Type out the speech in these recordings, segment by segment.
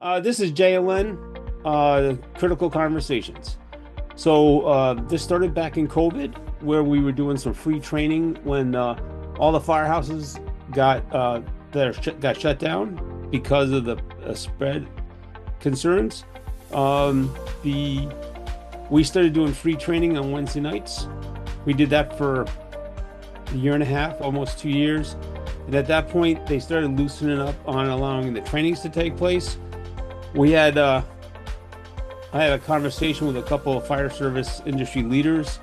This is JLN, Critical Conversations. This started back in COVID, where we were doing some free training when all the firehouses got shut down because of the spread concerns. The We started doing free training on Wednesday nights. We did that for a year and a half, almost 2 years. And at that point, they started loosening up on allowing the trainings to take place. We had I had a conversation with a couple of fire service industry leaders,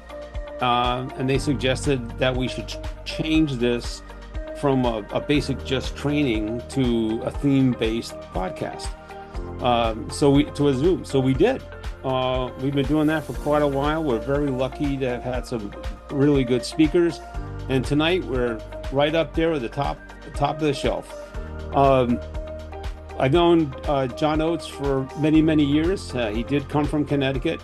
and they suggested that we should change this from a basic just training to a theme-based podcast. To a Zoom. So we did. We've been doing that for quite a while. We're very lucky to have had some really good speakers, and tonight we're right up there at the top of the shelf. I've known John Oates for many, many years. He did come from Connecticut.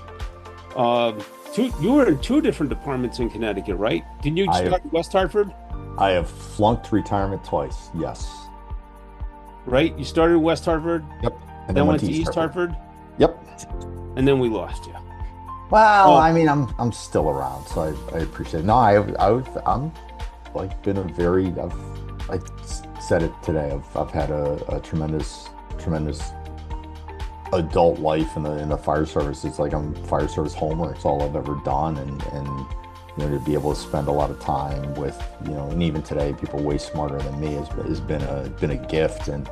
Uh, you were in two different departments in Connecticut, right? Didn't you I have start in West Hartford? I have flunked retirement twice. Yes. Right? You started in West Hartford, Yep. And then then went went to to East East Hartford. Hartford, Yep. and then we lost you. Well, Oh, I mean, I'm still around, so I appreciate it. No, I'm like been a very I said it today. I've had a tremendous adult life in the fire service. It's like I'm fire service homer. It's all I've ever done, and to be able to spend a lot of time with and even today, people way smarter than me has been a gift. And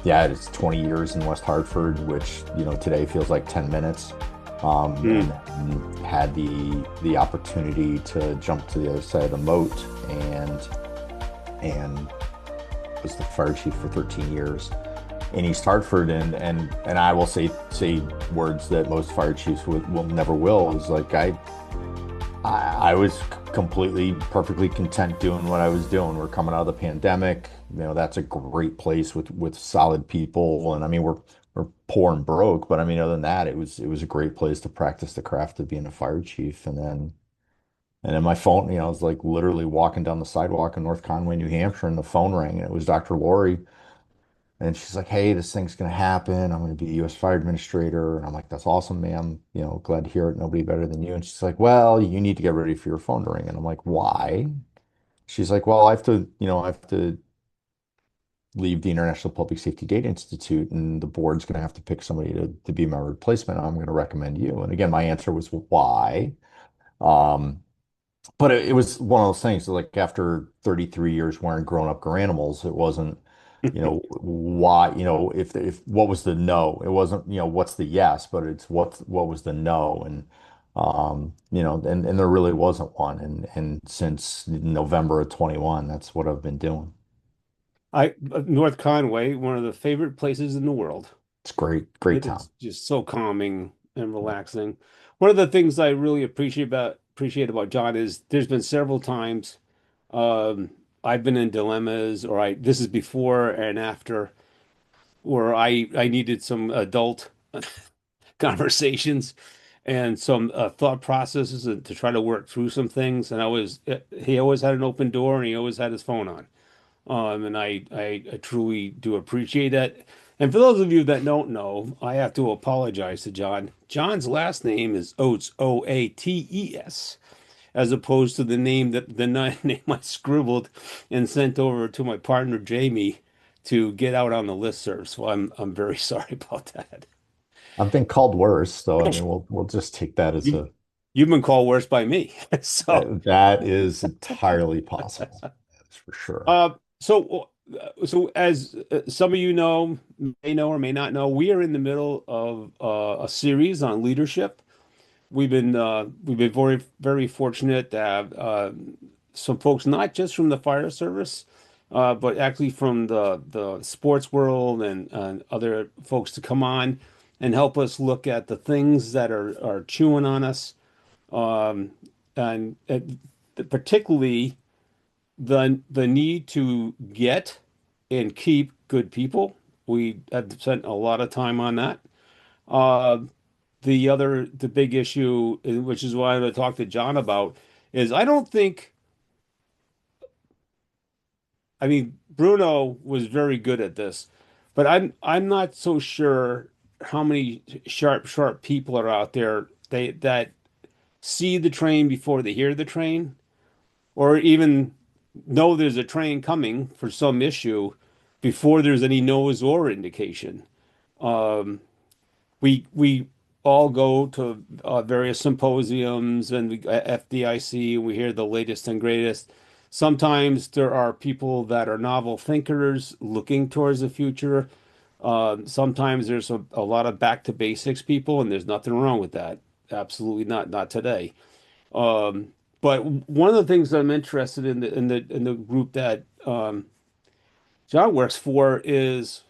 yeah, it's 20 years in West Hartford, which today feels like 10 minutes. mm. And had the opportunity to jump to the other side of the moat and was the fire chief for 13 years in East Hartford, and I will say words that most fire chiefs will never will, is like I was completely perfectly content doing what I was doing. We're coming out of the pandemic. That's a great place with solid people, and I mean we're poor and broke, but I mean other than that, it was a great place to practice the craft of being a fire chief. And then my phone, I was like literally walking down the sidewalk in North Conway, New Hampshire, and the phone rang, and it was Dr. Lori. And she's like, "Hey, this thing's gonna happen. I'm gonna be the U.S. Fire Administrator." And I'm like, "That's awesome, ma'am. Glad to hear it. Nobody better than you." And she's like, "Well, you need to get ready for your phone to ring." And I'm like, "Why?" She's like, "Well, I have to leave the International Public Safety Data Institute, and the board's gonna have to pick somebody to be my replacement. I'm gonna recommend you." And again, my answer was, "Why?" Um, but it was one of those things like after 33 years wearing grown-up animals, it wasn't, why, if what was the no? It wasn't, what's the yes, but it's what was the no? And there really wasn't one. And since November of 21, that's what I've been doing. North Conway, one of the favorite places in the world. It's great, great It town. is just so calming and relaxing. One of the things I really appreciate about John is there's been several times um, I've been in dilemmas, or I this is before and after, where I needed some adult conversations and some thought processes to try to work through some things. And he always had an open door, and he always had his phone on. And I truly do appreciate that. And for those of you that don't know, I have to apologize to John. John's last name is Oates, Oates, as opposed to the name I scribbled and sent over to my partner Jamie to get out on the listserv. So I'm very sorry about that. I've been called worse, so I mean, we'll just take that as You, a you've been called worse by me. So that is entirely possible. That's for sure. so as some of you may know or may not know, we are in the middle of a series on leadership. We've been very very fortunate to have some folks not just from the fire service, but actually from the sports world and other folks to come on and help us look at the things that are chewing on us, um, and particularly the need to get and keep good people. We have spent a lot of time on that. Uh, the big issue, which is what I'm going to talk to John about, is I don't think, I mean, Bruno was very good at this, But I'm not so sure how many sharp people are out there that see the train before they hear the train, or even know there's a train coming for some issue before there's any noise or indication. Um, we all go to various symposiums and FDIC, and we hear the latest and greatest. Sometimes there are people that are novel thinkers looking towards the future. Sometimes there's a lot of back to basics people, and there's nothing wrong with that. Absolutely not, not today. But one of the things I'm interested in the group that John works for is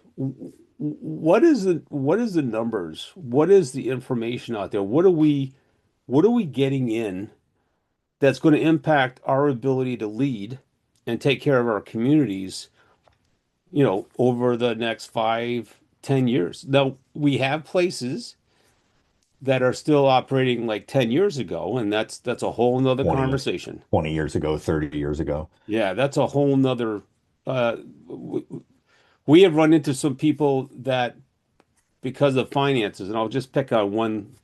what is the numbers? What is the information out there? What are we getting in that's going to impact our ability to lead and take care of our communities, over the next 5, 10 years? Now, we have places that are still operating like 10 years ago, and that's a whole nother 20, conversation. 20 years ago, 30 years ago. Yeah, that's a whole nother uh, we have run into some people that because of finances, and I'll just pick on one.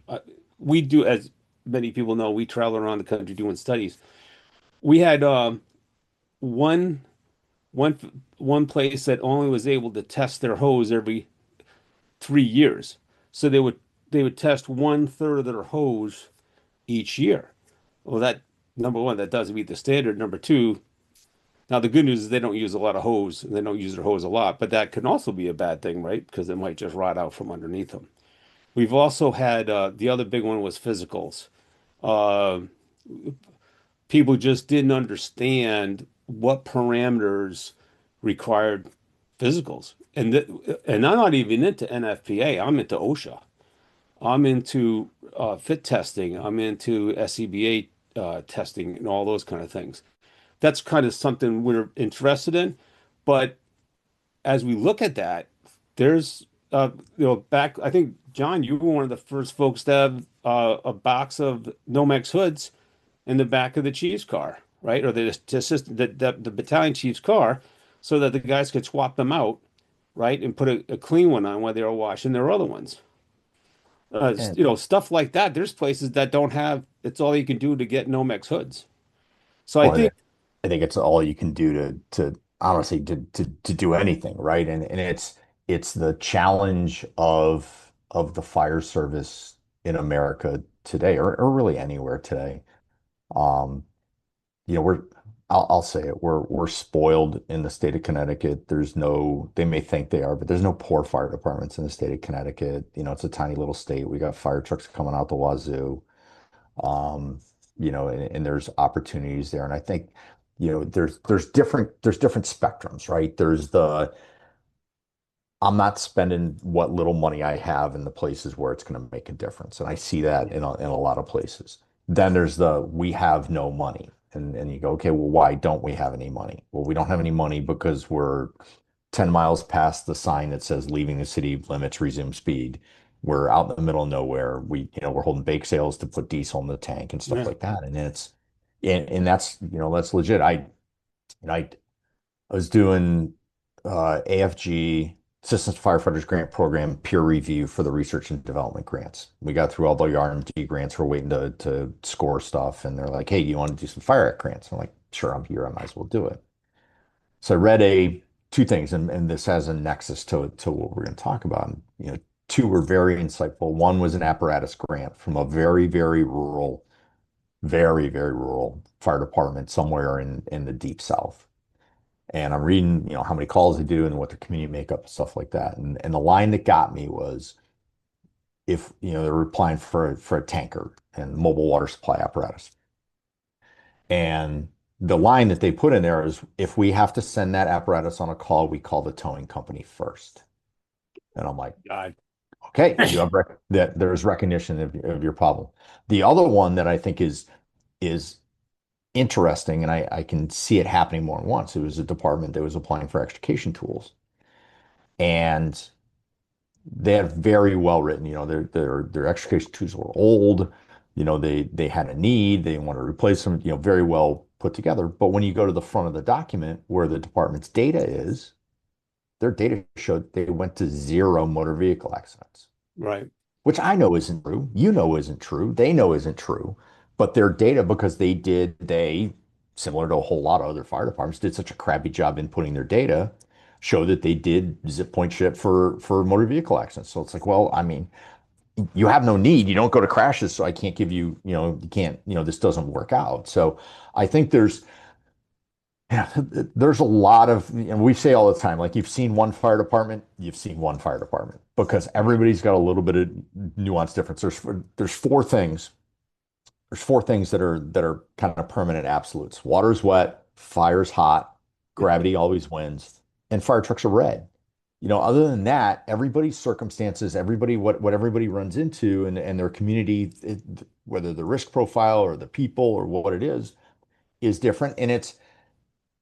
uh, We do, as many people know, we travel around the country doing studies. We had one one one place that only was able to test their hose every 3 years. So they would test 1/3 of their hose each year. Well, that number one, that doesn't meet the standard. Number two, now the good news is they don't use a lot of hose and they don't use their hose a lot, but that can also be a bad thing, right? Because it might just rot out from underneath them. We've also had the other big one was physicals. Uh, People just didn't understand what parameters required physicals. And I'm not even into NFPA. I'm into OSHA. I'm into fit testing. I'm into SCBA testing and all those kind of things. That's kind of something we're interested in. But as we look at that, there's back. I think John, you were one of the first folks to have a box of Nomex hoods in the back of the chief's car, right? Or the assistant, the battalion chief's car, so that the guys could swap them out, right, and put a clean one on while they were washing their other ones. And Stuff like that. There's places that don't have. It's all you can do to get Nomex hoods. So I well, think, I think it's all you can do to honestly to do anything, right? And it's the challenge of the fire service in America today, or really anywhere today. Um, we're I'll say it, we're spoiled in the state of Connecticut. There's no, they may think they are, but there's no poor fire departments in the state of Connecticut. It's a tiny little state. We got fire trucks coming out the wazoo. Um, and there's opportunities there. And I think, there's different spectrums, right? There's the I'm not spending what little money I have in the places where it's going to make a difference. And I see that in a lot of places. Then there's the we have no money. And you go, okay, well, why don't we have any money? Well, we don't have any money because we're 10 miles past the sign that says leaving the city limits, resume speed. We're out in the middle of nowhere. We're holding bake sales to put diesel in the tank and stuff yeah, like that. And that's legit. I was doing AFG, Assistance to Firefighters Grant Program peer review for the research and development grants. We got through all the R&D grants. We're waiting to score stuff. And they're like, hey, do you want to do some fire act grants? I'm like, sure, I'm here. I might as well do it. So I read two things, and this has a nexus to what we're going to talk about. And, two were very insightful. One was an apparatus grant from a very, very rural fire department somewhere in the deep South. And I'm reading, how many calls they do and what their community makeup and stuff like that. And the line that got me was if, they're applying for a tanker and mobile water supply apparatus. And the line that they put in there is if we have to send that apparatus on a call, we call the towing company first. And I'm like, God. okay, you have that there's recognition of your problem. The other one that I think is interesting, and I can see it happening more than once. It was a department that was applying for extrication tools, and they had very well written. Their extrication tools were old. They had a need. They want to replace them. Very well put together. But when you go to the front of the document where the department's data is, their data showed they went to zero motor vehicle accidents, Right. which I know isn't true. You know isn't true. They know isn't true. But their data, because they, similar to a whole lot of other fire departments, did such a crappy job inputting their data, show that they did zip point shit for motor vehicle accidents. So it's like, well, I mean, you have no need. You don't go to crashes, so I can't give you, you can't, this doesn't work out. So I think yeah, there's a lot of, and we say all the time, like you've seen one fire department, you've seen one fire department because Right. everybody's got a little bit of nuance difference. There's four things. There's four things that are kind of permanent absolutes. Water's wet, fire's hot, Yep. gravity always wins, and fire trucks are red. Other than that, everybody's circumstances, what everybody runs into and their community, whether the risk profile or the people or what it is different. And it's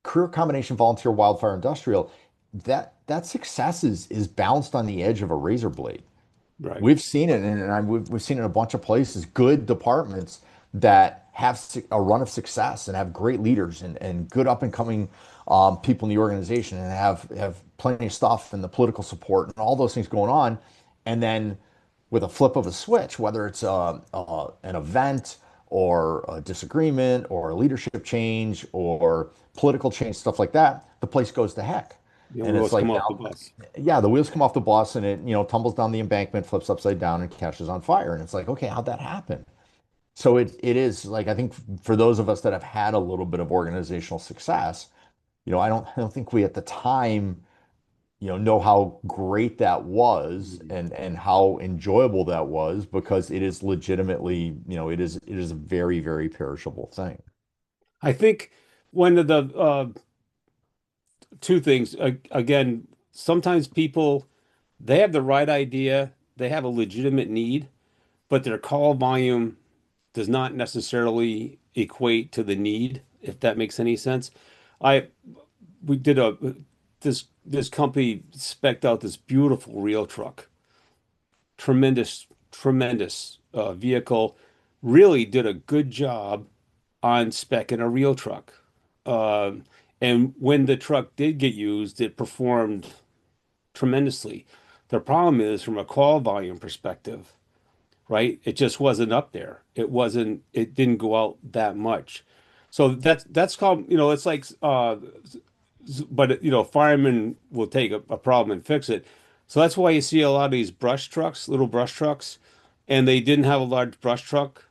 career combination volunteer wildfire industrial. That success is balanced on the edge of a razor blade. Right. We've seen it, we've seen it in a bunch of places. Good departments that have a run of success and have great leaders and good up and coming people in the organization and have plenty of stuff and the political support and all those things going on. And then with a flip of a switch, whether it's an event or a disagreement or a leadership change or political change, stuff like that, the place goes to heck. The And it's wheels come like off the now, bus. yeah, the wheels come off the bus and it, tumbles down the embankment, flips upside down and catches on fire. And it's like, okay, how'd that happen? So it is like, I think for those of us that have had a little bit of organizational success, I don't think we at the time, know how great that was and how enjoyable that was because it is legitimately, it is a very, very perishable thing. I think one of the two things, again, sometimes people they have the right idea, they have a legitimate need, but their call volume does not necessarily equate to the need, if that makes any sense. I we did a this company spec'd out this beautiful reel truck, tremendous vehicle, really did a good job on spec'ing a reel truck. Um, and when the truck did get used, it performed tremendously. The problem is from a call volume perspective, right? It just wasn't up there. It didn't go out that much. So that's called, it's like but firemen will take a problem and fix it. So that's why you see a lot of these brush trucks, little brush trucks, and they didn't have a large brush truck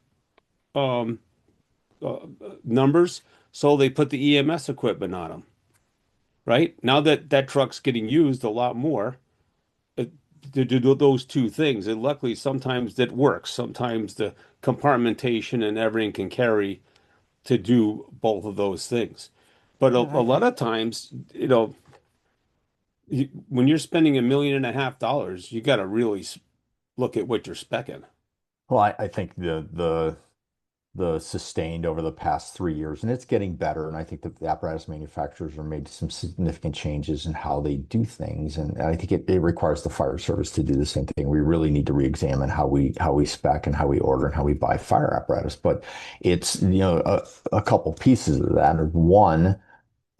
um numbers, so they put the EMS equipment on them, right? Now that that truck's getting used a lot more, uh, to do those two things. And luckily, sometimes that works. Sometimes the compartmentation and everything can carry to do both of those things. But Yeah, a lot of times, when you're spending $1.5 million, you got to really look at what you're specking. well, I think the sustained over the past 3 years, and it's getting better. And I think that the apparatus manufacturers are made some significant changes in how they do things. And I think it requires the fire service to do the same thing. We really need to re-examine how we spec and how we order and how we buy fire apparatus. But it's, a couple pieces of that. One,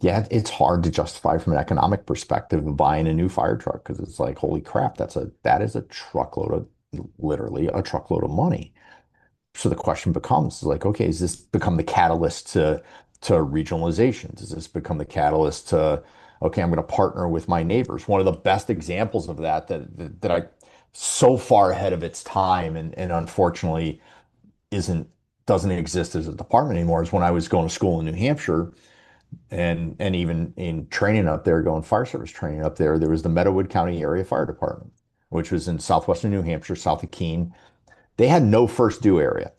yeah, it's hard to justify from an economic perspective of buying a new fire truck because it's like, holy crap, that is a truckload of literally a truckload of money. So the question becomes like, okay, has this become the catalyst to regionalization? Does this become the catalyst to, okay, I'm going to partner with my neighbors? One of the best examples of that I so far ahead of its time and unfortunately isn't doesn't exist as a department anymore is when I was going to school in New Hampshire and even in training up there, going fire service training up there, there was the Meadowood County Area Fire Department, which was in southwestern New Hampshire, south of Keene. They had no first due area.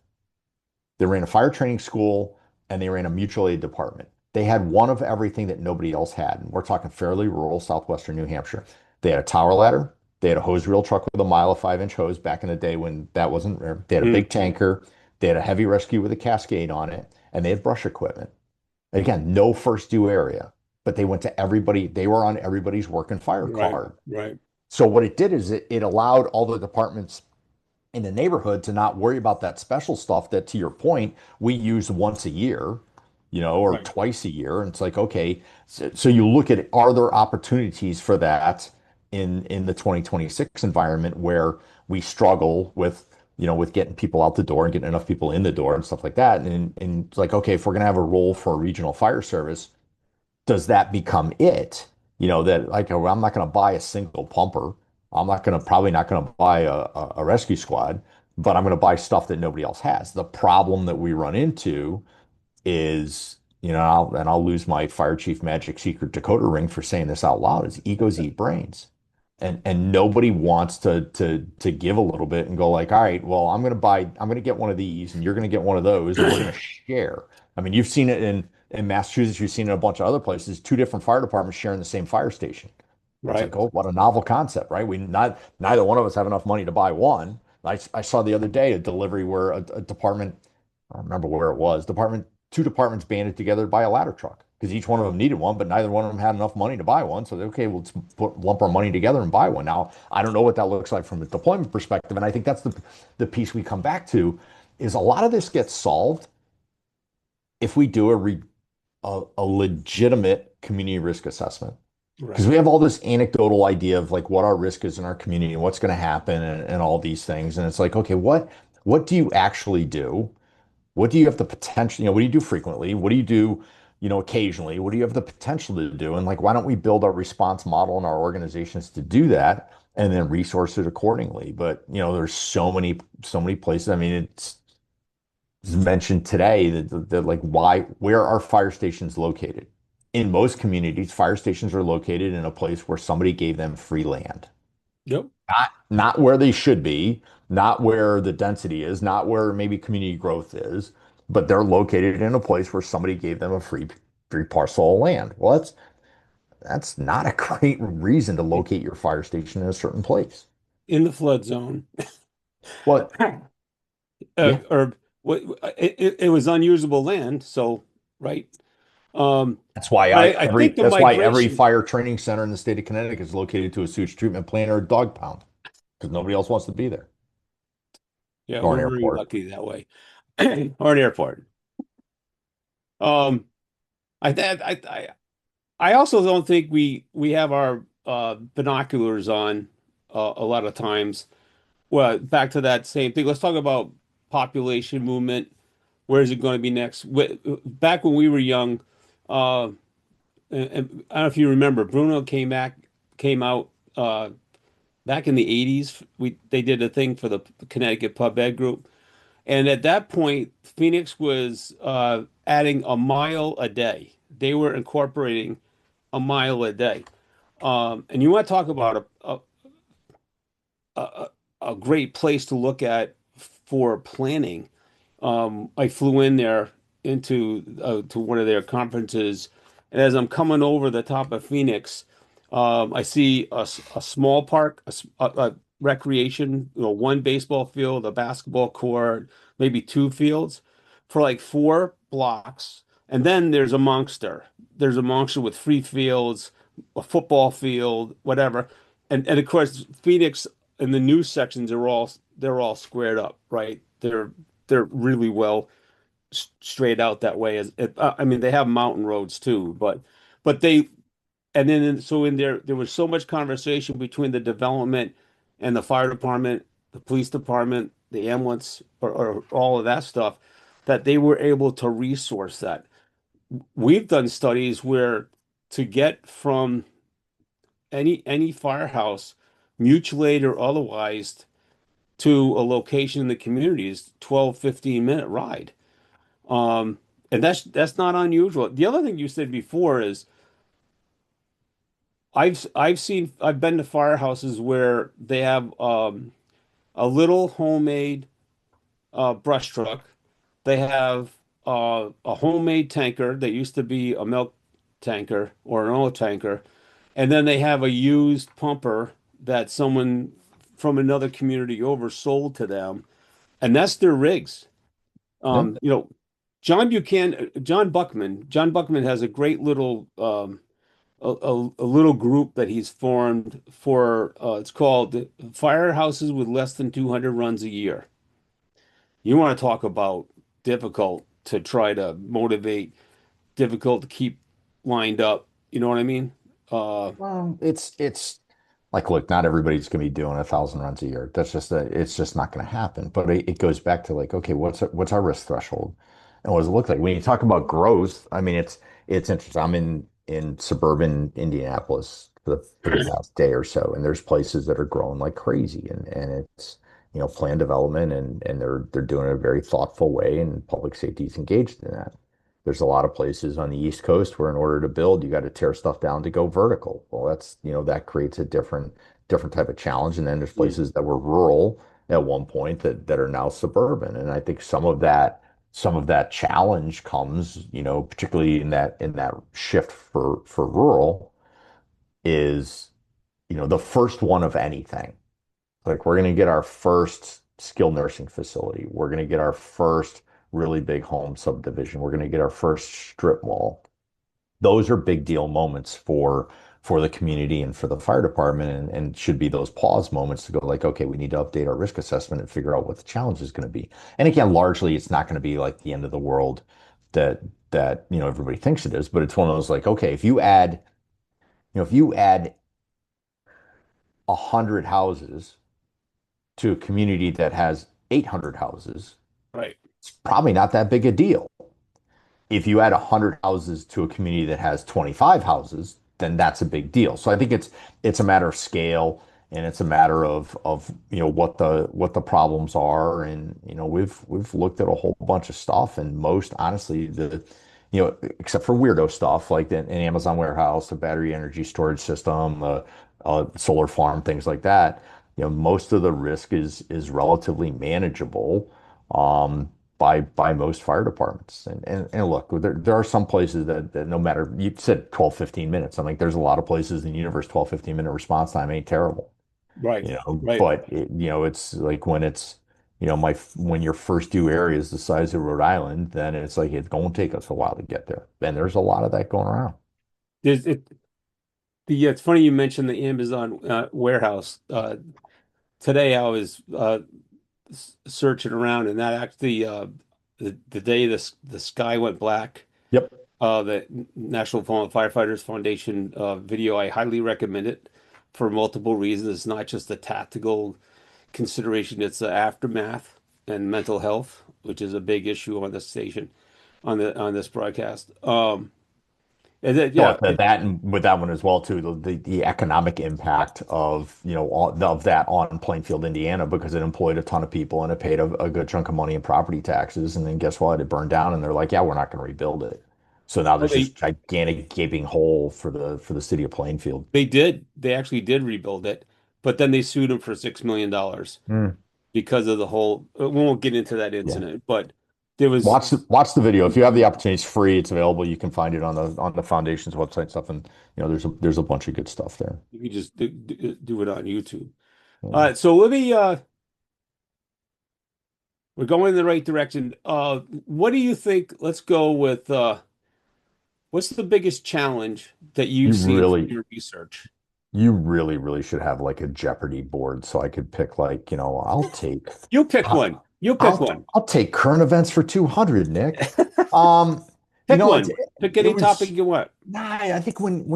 They ran a fire training school and they ran a mutual aid department. They had one of everything that nobody else had. And we're talking fairly rural southwestern New Hampshire. They had a tower ladder. They had a hose reel truck with a mile of 5-inch hose back in the day when that wasn't rare. They had a Mm, big tanker. They had a heavy rescue with a cascade on it. And they had brush equipment. Again, no first due area, but they went to everybody. They were on everybody's work and fire right, card. right. So what it did is it allowed all the departments in the neighborhood to not worry about that special stuff that, to your point, we use once a year. or Right. twice a year. And it's like, okay, so you look at, are there opportunities for that in the 2026 environment where we struggle with getting people out the door and getting enough people in the door and stuff like that. And it's like, okay, if we're going to have a role for a regional fire service, does that become it? That like, well, I'm not going to buy a single pumper. I'm not going to probably not going to buy a rescue squad, but I'm going to buy stuff that nobody else has. The problem that we run into is, I'll lose my fire chief magic secret decoder ring for saying this out loud, is egos eat brains. And nobody wants to give a little bit and go like, all right, well, I'm gonna get one of these and you're gonna get one of those and we're gonna share. I mean, you've seen it in Massachusetts, you've seen it in a bunch of other places, two different fire departments sharing the same fire station. It's Right. like, oh, what a novel concept, right? Neither one of us have enough money to buy one. I saw the other day a delivery where a department, I don't remember where it was, two departments banded together to buy a ladder truck because each one of them needed one, but neither one of them had enough money to buy one. So okay, well, let's lump our money together and buy one. Now, I don't know what that looks like from a deployment perspective, and I think that's the piece we come back to is a lot of this gets solved if we do a legitimate community risk assessment. Because Right. we have all this anecdotal idea of like what our risk is in our community and what's going to happen and all these things. And it's like, okay, what do you actually do? What do you have the potential? What do you do frequently? What do you do, occasionally? What do you have the potential to do? And like, why don't we build our response model in our organizations to do that and then resource it accordingly? But, there's so many places. I mean, it's mentioned today that like where are fire stations located? In most communities, fire stations are located in a place where somebody gave them free land. Yep. Not where they should be, not where the density is, not where maybe community growth is, but they're located in a place where somebody gave them a free parcel of land. Well, that's not a great reason to locate your fire station in a certain place. In the flood zone. Well, yeah, Or what it was unusable land, so right. Um, but I think the that's why every migration, fire training center in the state of Connecticut is located to a sewage treatment plant or a dog pound because nobody else wants to be there yeah, or we're an very airport. lucky that way. Or an airport. Um, I also don't think we have our binoculars on a lot of times. Well, back to that same thing. Let's talk about population movement. Where is it going to be next? Back when we were young, uh, and I don't know if you remember, Bruno came out back in the 80s. They did a thing for the Connecticut Pub Ed group, and at that point, Phoenix was adding a mile a day. They were incorporating a mile a day. And you want to talk about a, a great place to look at for planning. I flew in there into to one of their conferences, and as I'm coming over the top of Phoenix, I see a small park, a recreation, one baseball field, a basketball court, maybe two fields for like 4 blocks, and then there's a monster. There's a monster with free fields, a football field, whatever, and of course Phoenix in the new sections are they're all squared up, right? They're really well straight out that way. I mean, they have mountain roads too, but they and then so in there was so much conversation between the development and the fire department, the police department, the ambulance, or all of that stuff that they were able to resource that. We've done studies where to get from any firehouse, mutual aid or otherwise, to a location in the community is 12, 15-minute ride. Um, and that's not unusual. The other thing you said before is I've been to firehouses where they have a little homemade brush truck. They have a homemade tanker that used to be a milk tanker or an oil tanker, and then they have a used pumper that someone from another community oversold to them, and that's their rigs. Yeah. Um, you know, John Buckman has a great little a little group that he's formed for it's called Firehouses with Less than 200 Runs a Year. You want to talk about difficult to try to motivate. difficult to keep lined up. You know what I mean? Uh, Well, it's like, look, not everybody's going to be doing 1,000 runs a year. It's just not going to happen. But it goes back to like, okay, what's our risk threshold, and what does it look like when you talk about growth? I mean, it's interesting. I'm in suburban Indianapolis for the past day or so, and there's places that are growing like crazy, and it's planned development, and they're doing it in a very thoughtful way, and public safety is engaged in that. There's a lot of places on the East Coast where in order to build, you got to tear stuff down to go vertical. Well, that creates a different type of challenge. And then there's mm, places that were rural at one point that are now suburban. And I think some of that challenge comes, particularly in that shift for rural is, the first one of anything. Like we're going to get our first skilled nursing facility. We're going to get our first really big home subdivision. We're going to get our first strip mall. Those are big deal moments for the community and for the fire department, and should be those pause moments to go like, okay, we need to update our risk assessment and figure out what the challenge is going to be. And again, largely it's not going to be like the end of the world that everybody thinks it is, but it's one of those like, okay, if you add 100 houses to a community that has 800 houses, right. it's probably not that big a deal. If you add 100 houses to a community that has 25 houses, then that's a big deal. So I think it's a matter of scale, and it's a matter of what the problems are. And we've looked at a whole bunch of stuff, and most honestly, except for weirdo stuff like an Amazon warehouse, a battery energy storage system, a solar farm, things like that, most of the risk is relatively manageable. By most fire departments. And look, there are some places that no matter, you said 12, 15 minutes. I think there's a lot of places in the universe, 12, 15-minute response time ain't terrible. Right. Right. But it's like when your first due area is the size of Rhode Island, then it's like it's going to take us a while to get there. And there's a lot of that going around. There's it. It's funny you mentioned the Amazon warehouse. Today I was searching around, and that actually the day the sky went black. Yep. The National Firefighters Foundation video. I highly recommend it for multiple reasons. It's not just a tactical consideration; it's the aftermath and mental health, which is a big issue on this station, on this broadcast. And then, No, yeah, that and with that one as well too, the economic impact of of that on Plainfield, Indiana, because it employed a ton of people and it paid a good chunk of money in property taxes, and then guess what? It burned down, and they're like, yeah, we're not going to rebuild it. So now well, there's this gigantic gaping hole for the city of Plainfield. they did. They actually did rebuild it, but then they sued him for $6 million Mm, because of the whole. We won't get into that yeah. incident, but there was. Watch the video if you have the opportunity. It's free. It's available. You can find it on the foundation's website stuff, and there's a bunch of good stuff there. You can just do it on YouTube. All Yeah. right, so let me. We're going in the right direction. What do you think? Let's go with what's the biggest challenge that You you've seen from really your research? You really, really should have like a Jeopardy board so I could pick like, You pick one. I'll You pick I'll, one. I'll take current events for 200, Nick. Um, Pick it's one. Pick it any topic was you want. nah, I think when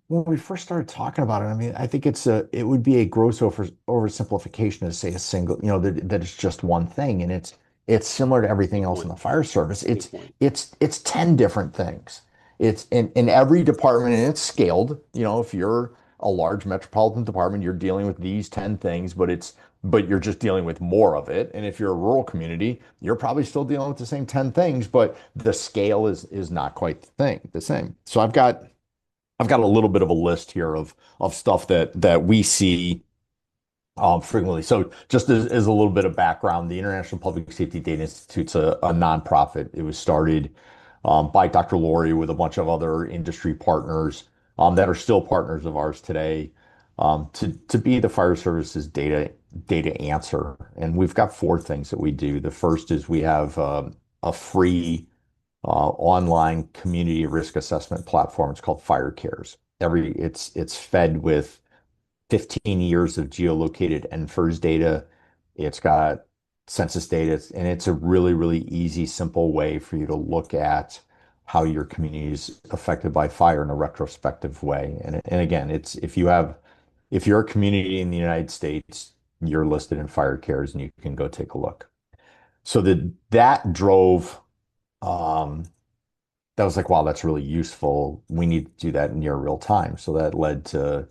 we first started talking about it, I mean, I think it would be a gross oversimplification to say a single, that it's just one thing, and it's similar to everything Good else in point. the fire service. Good It's point. it's it's 10 different things. It's in every department, and it's scaled. If you're a large metropolitan department, you're dealing with these 10 things, but you're just dealing with more of it. And if you're a rural community, you're probably still dealing with the same 10 things, but the scale is not quite the same. So I've got a little bit of a list here of stuff that we see frequently. So just as a little bit of background, the International Public Safety Data Institute's a nonprofit. It was started by Dr. Laurie with a bunch of other industry partners that are still partners of ours today, to be the fire services data answer. And we've got four things that we do. The first is we have a free online community risk assessment platform. It's called Fire Cares. It's fed with 15 years of geolocated NFIRS data. It's got census data, and it's a really, really easy, simple way for you to look at how your community is affected by fire in a retrospective way. And again, it's if you're a community in the United States, you're listed in fire cares and you can go take a look. So that drove um, that was like, wow, that's really useful. We need to do that near real time. So that led to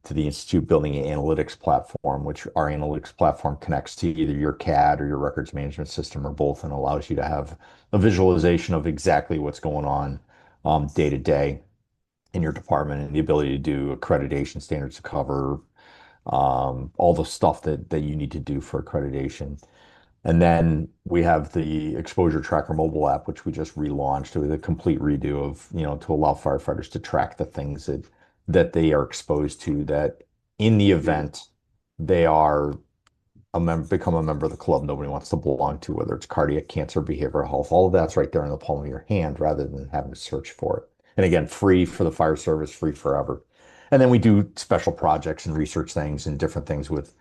the Institute building an analytics platform, which our analytics platform connects to either your CAD or your records management system or both, and allows you to have a visualization of exactly what's going on day to day in your department and the ability to do accreditation standards to cover all the stuff that you need to do for accreditation. And then we have the Exposure Tracker mobile app, which we just relaunched with a complete redo of, to allow firefighters to track the things that they are exposed to, that in the event they are become a member of the club nobody wants to belong to, whether it's cardiac cancer, behavioral health, all of that's right there in the palm of your hand rather than having to search for it. And again, free for the fire service, free forever. And then we do special projects and research things and different things with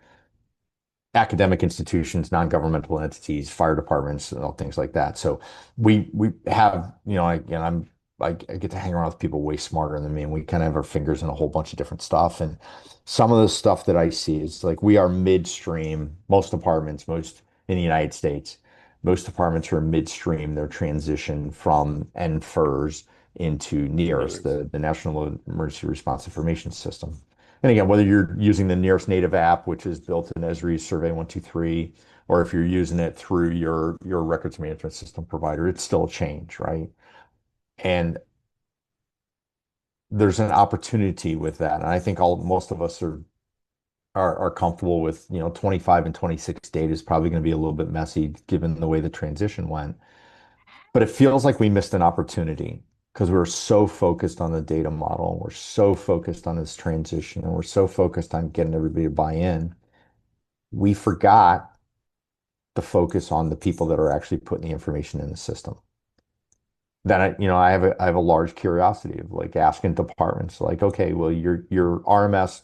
academic institutions, non-governmental entities, fire departments, and all things like that. So we have, again, I get to hang around with people way smarter than me, and we kind of have our fingers in a whole bunch of different stuff. And some of the stuff that I see is like we are midstream. Most departments, most in the United States, most departments are midstream their transition from NFIRS into NEARS, Nears. the National Emergency Response Information System. And again, whether you're using the nearest native app, which is built in Esri's Survey 123, or if you're using it through your records management system provider, it's still a change, right? And there's an opportunity with that. And I think most of us are comfortable with, 25 and 26 data is probably going to be a little bit messy given the way the transition went. But it feels like we missed an opportunity because we were so focused on the data model, and we're so focused on this transition, and we're so focused on getting everybody to buy in. We forgot to focus on the people that are actually putting the information in the system. Then I have a large curiosity of like asking departments like, okay, well, your RMS,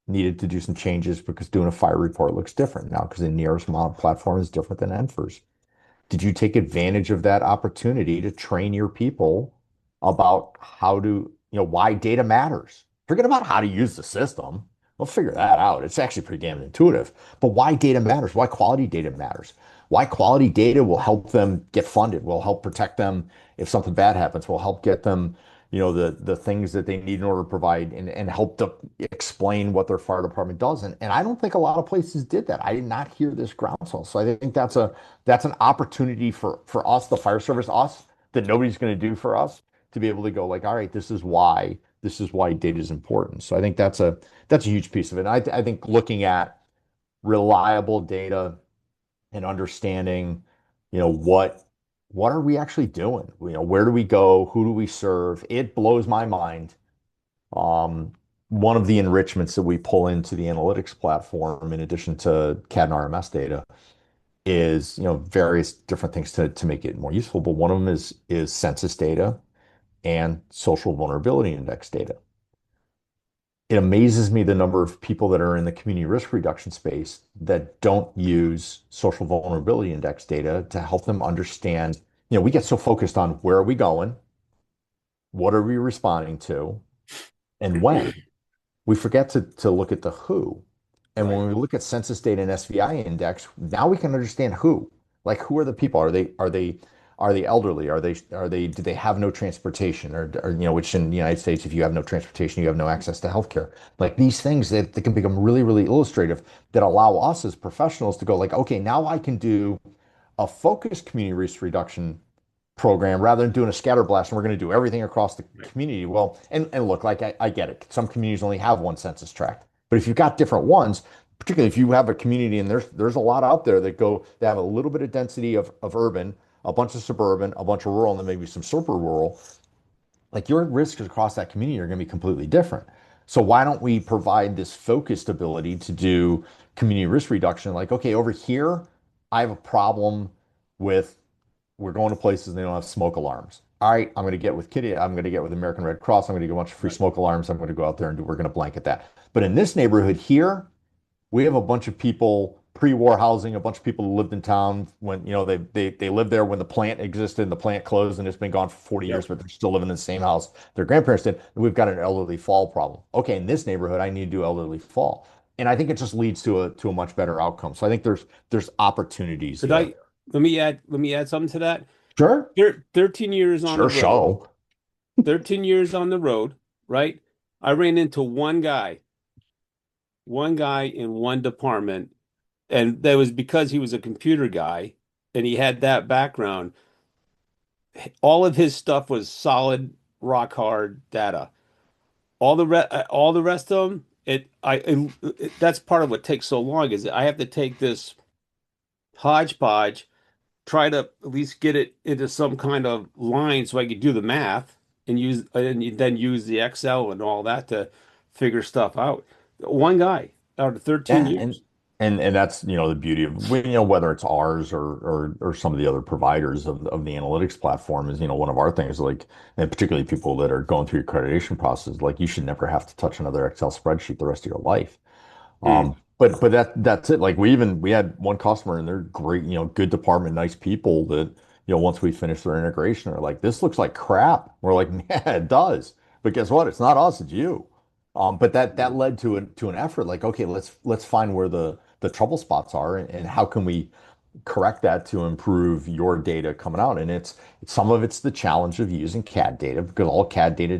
needed to do some changes because doing a fire report looks different now because the nearest model platform is different than NFIRS. Did you take advantage of that opportunity to train your people about how to, why data matters? Forget about how to use the system. We'll figure that out. It's actually pretty damn intuitive. But why data matters, why quality data matters, why quality data will help them get funded, will help protect them if something bad happens, will help get them, the things that they need in order to provide and help to explain what their fire department does. And I don't think a lot of places did that. I did not hear this groundswell. So I think that's an opportunity for us, the fire service, us, that nobody's going to do for us to be able to go like, all right, this is why data is important. So I think that's a huge piece of it. And I think looking at reliable data and understanding, what are we actually doing? Where do we go? Who do we serve? It blows my mind. One of the enrichments that we pull into the analytics platform, in addition to CAD and RMS data, is various different things to make it more useful. But one of them is census data and social vulnerability index data. It amazes me the number of people that are in the community risk reduction space that don't use social vulnerability index data to help them understand. We get so focused on where are we going, what are we responding to, and when. We forget to look at the who. And Right. when we look at census data and SVI index, now we can understand who. Like who are the people? Are they elderly? Do they have no transportation? Or which in the United States, if you have no transportation, you have no access to healthcare. Like these things that can become really, really illustrative that allow us as professionals to go like, okay, now I can do a focused community risk reduction program rather than doing a scatter blast and we're going to do everything across the Right. community. Well, and look, like I get it. Some communities only have one census tract, but if you've got different ones, particularly if you have a community and there's a lot out there that have a little bit of density of urban, a bunch of suburban, a bunch of rural, and then maybe some super rural, like your risks across that community are going to be completely different. So why don't we provide this focused ability to do community risk reduction? Like, okay, over here, I have a problem with we're going to places and they don't have smoke alarms. All right, I'm going to get with Kitty. I'm going to get with American Red Cross. I'm going to get a bunch of free Right. smoke alarms. We're going to go out there and we're going to blanket that. But in this neighborhood here, we have a bunch of people pre-war housing, a bunch of people who lived in town when, they lived there when the plant existed and the plant closed and it's been gone for 40 years, Yep. but they're still living in the same house their grandparents did. And we've got an elderly fall problem. Okay, in this neighborhood, I need to do elderly fall. And I think it just leads to a much better outcome. So I think there's opportunities Could there. I let me add something to that? Sure. 13 years on the Sure, road, show. 13 years on the road, right? I ran into one guy in one department, and that was because he was a computer guy and he had that background. All of his stuff was solid, rock hard data. All the rest of them, that's part of what takes so long is I have to take this hodgepodge, try to at least get it into some kind of line so I could do the math and then use the Excel and all that to figure stuff out. One guy out of 13 Yeah, and years. and that's the beauty of whether it's ours or some of the other providers of the analytics platform is one of our things like, and particularly people that are going through accreditation process, like you should never have to touch another Excel spreadsheet the rest of your life. Mm, But that's it. Like we had one customer and they're great, good department, nice people that, once we finish their integration, are like, this looks like crap. We're like, yeah, it does. But guess what? It's not us, it's you. But that led to an effort like, okay, let's find where the trouble spots are and how can we correct that to improve your data coming out. And it's some of it's the challenge of using CAD data because all CAD data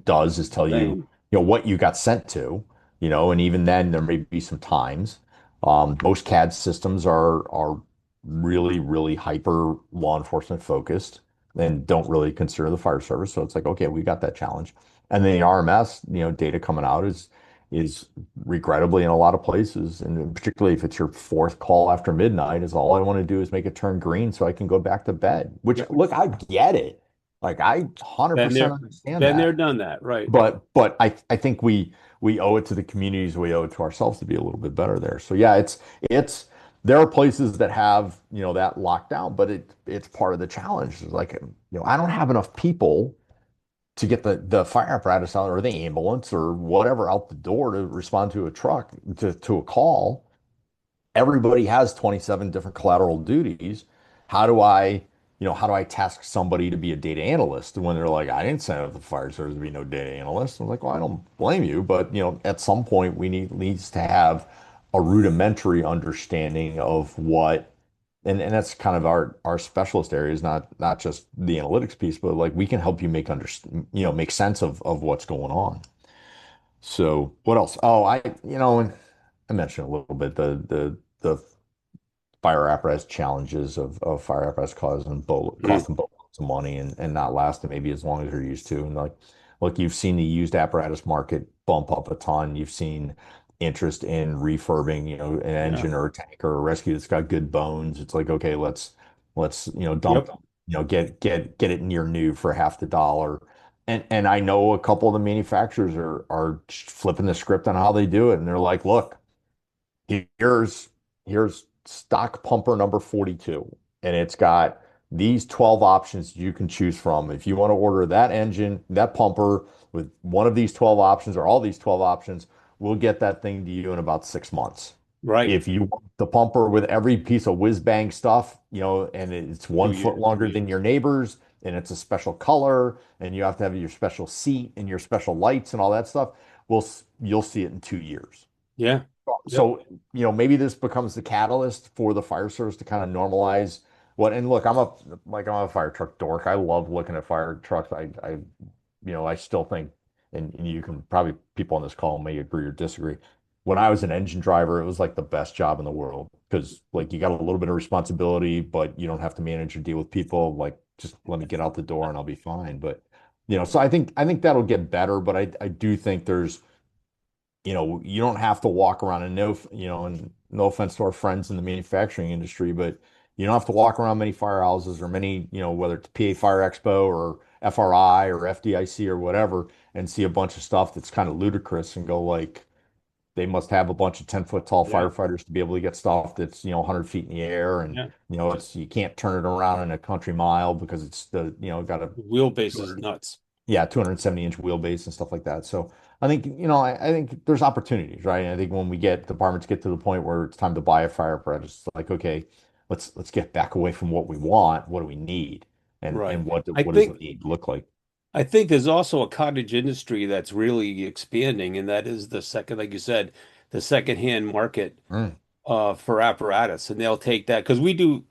does is tell you, same. what you got sent to, and even then there may be some times. Most CAD systems are really, really hyper law enforcement focused and don't really consider the fire service. So it's like, okay, we got that challenge. And then the RMS, data coming out is regrettably in a lot of places, and particularly if it's your fourth call after midnight, is all I want to do is make it turn green so I can go back to bed. Which, Yep. look, I get it. Like I Been 100% there, understand been there, that. done that. Right. But I think we owe it to the communities, we owe it to ourselves to be a little bit better there. So yeah, it's there are places that have, that locked down, but it's part of the challenge. It's like, I don't have enough people to get the fire apparatus out or the ambulance or whatever out the door to respond to a truck to a call. Everybody has 27 different collateral duties. How do I task somebody to be a data analyst? And when they're like, I didn't sign up the fire service to be no data analyst. I'm like, well, I don't blame you, but at some point we needs to have a rudimentary understanding of what and that's kind of our specialist area is not just the analytics piece, but like we can help you make sense of what's going on. So what else? Oh, and I mentioned a little bit the fire apparatus challenges of fire apparatus Mm, costing boatloads of money and not lasting maybe as long as you're used to. And like, look, you've seen the used apparatus market bump up a ton. You've seen interest in refurbing, an yeah. engine or a tank or a rescue that's got good bones. It's like, okay, let's dump, Yep. get it near new for half the dollar. And I know a couple of the manufacturers are flipping the script on how they do it. And they're like, look, here's here's stock pumper number 42 and it's got these 12 options you can choose from. If you want to order that engine, that pumper with one of these 12 options or all these 12 options, we'll get that thing to you in about 6 months. Right. If you want the pumper with every piece of whiz bang stuff, and it's 1 foot 2 years. longer than your neighbors and it's a special color and you have to have your special seat and your special lights and all that stuff, you'll see it in 2 years. Yeah. Yep. So, maybe this becomes the catalyst for the fire service to kind of normalize and look, I'm a fire truck dork. I love looking at fire trucks. I still think, and you can probably, people on this call may agree or disagree. When I was an engine driver, it was like the best job in the world because like you got a little bit of responsibility, but you don't have to manage or deal with people. Like just let me get out the door and I'll be fine. But, so I think that'll get better, but I do think there's you don't have to walk around and no offense to our friends in the manufacturing industry, but you don't have to walk around many firehouses or many, whether it's PA Fire Expo or FRI or FDIC or whatever, and see a bunch of stuff that's kind of ludicrous and go like, they must have a bunch of 10-foot tall Yeah. firefighters to be able to get stuff that's, 100 feet in the air. And, Yeah. you can't turn it around in a country mile because it's got a The wheelbase is nuts. yeah, 270-inch wheelbase and stuff like that. So I think, I think there's opportunities, right? And I think when we get departments get to the point where it's time to buy a fire apparatus, it's like, okay, let's get back away from what we want. What do we need? Right. And what I what does the think need look like? I think there's also a cottage industry that's really expanding, and that is the second, like you said, the secondhand market Mm, for apparatus, and they'll take that because we do.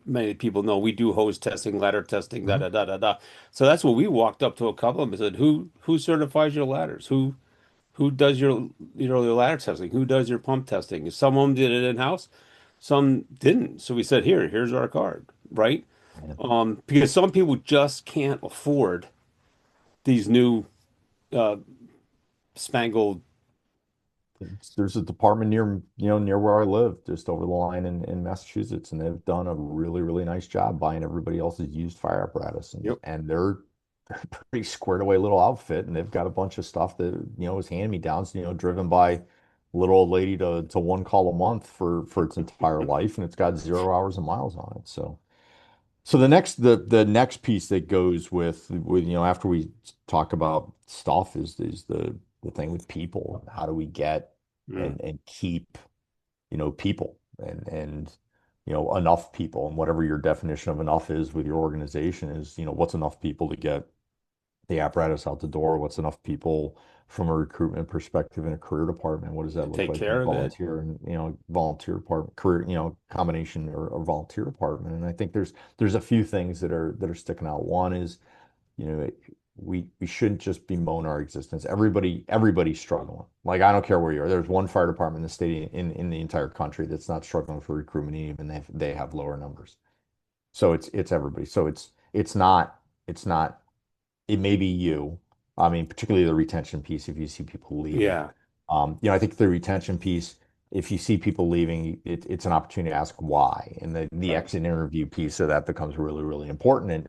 Many people know we do hose testing, ladder testing, da mhm. da da da da. So that's what we walked up to a couple of them and said, "Who certifies your ladders? Who does your ladder testing? Who does your pump testing?" Some of them did it in house, some didn't. So we said, here's our card, right? Yeah. Because some people just can't afford these new uh, spangled. There's a department near where I live, just over the line in Massachusetts, and they've done a really, really nice job buying everybody else's used fire apparatus, and Yep. they're a pretty squared away little outfit, and they've got a bunch of stuff that is hand-me-downs, driven by little old lady to one call a month for its entire life, and it's got 0 hours and miles on it. So the next piece that goes with after we talk about stuff is the thing with people. How do we get Mm. and keep people and enough people, and whatever your definition of enough is with your organization is, what's enough people to get the apparatus out the door? What's enough people from a recruitment perspective in a career department? What does To that look take like in a care of it. volunteer and volunteer department career, combination or volunteer department? And I think there's a few things that are sticking out. One is, you know, we shouldn't just bemoan our existence. Everybody's struggling. Like, I don't care where you are. There's one fire department in the state in the entire country that's not struggling for recruitment, even they have lower numbers. So it's everybody. So it's not it may be you. I mean, particularly the retention piece, if you see people leaving. Yeah. I think the retention piece, if you see people leaving, it's an opportunity to ask why. And the Right. exit interview piece of that becomes really, really important.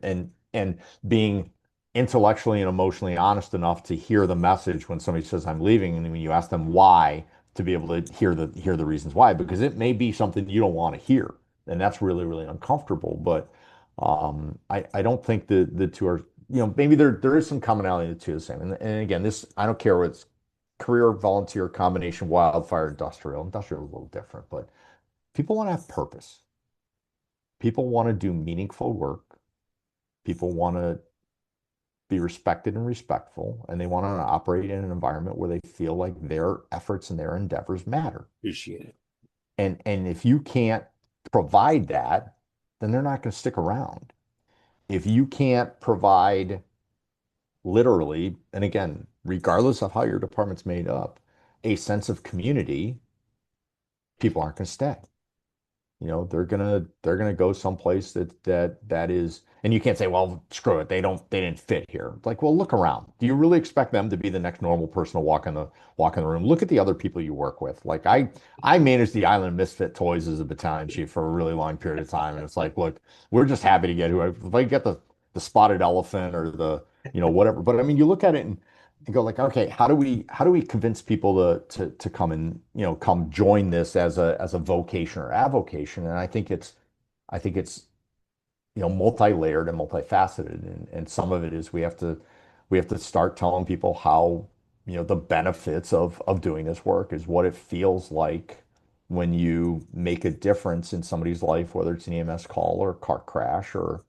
And being intellectually and emotionally honest enough to hear the message when somebody says I'm leaving, and when you ask them why, to be able to hear the reasons why, because it may be something you don't want to hear. And that's really, really uncomfortable. But I don't think the two are, maybe there is some commonality. The two are the same. And again, this, I don't care what it's career, volunteer, combination, wildfire, industrial. Industrial is a little different, but people want to have purpose. People want to do meaningful work. People want to be respected and respectful, and they want to operate in an environment where they feel like their efforts and their endeavors matter. Appreciate it. And if you can't provide that, then they're not going to stick around. If you can't provide literally, and again, regardless of how your department's made up, a sense of community, people aren't going to stay. They're gonna go someplace that is, and you can't say, well, screw it, they didn't fit here. It's like, well, look around. Do you really expect them to be the next normal person to walk in the room? Look at the other people you work with. Like, I managed the Island Misfit Toys as a battalion chief for a really long period of time, and it's like, look, we're just happy to get whoever. If I get the spotted elephant or the whatever. But I mean, you look at it and go like, okay, how do we convince people to come and come join this as a vocation or avocation? And I think it's multi-layered and multifaceted, and some of it is we have to start telling people how the benefits of doing this work is what it feels like when you make a difference in somebody's life, whether it's an EMS call or a car crash or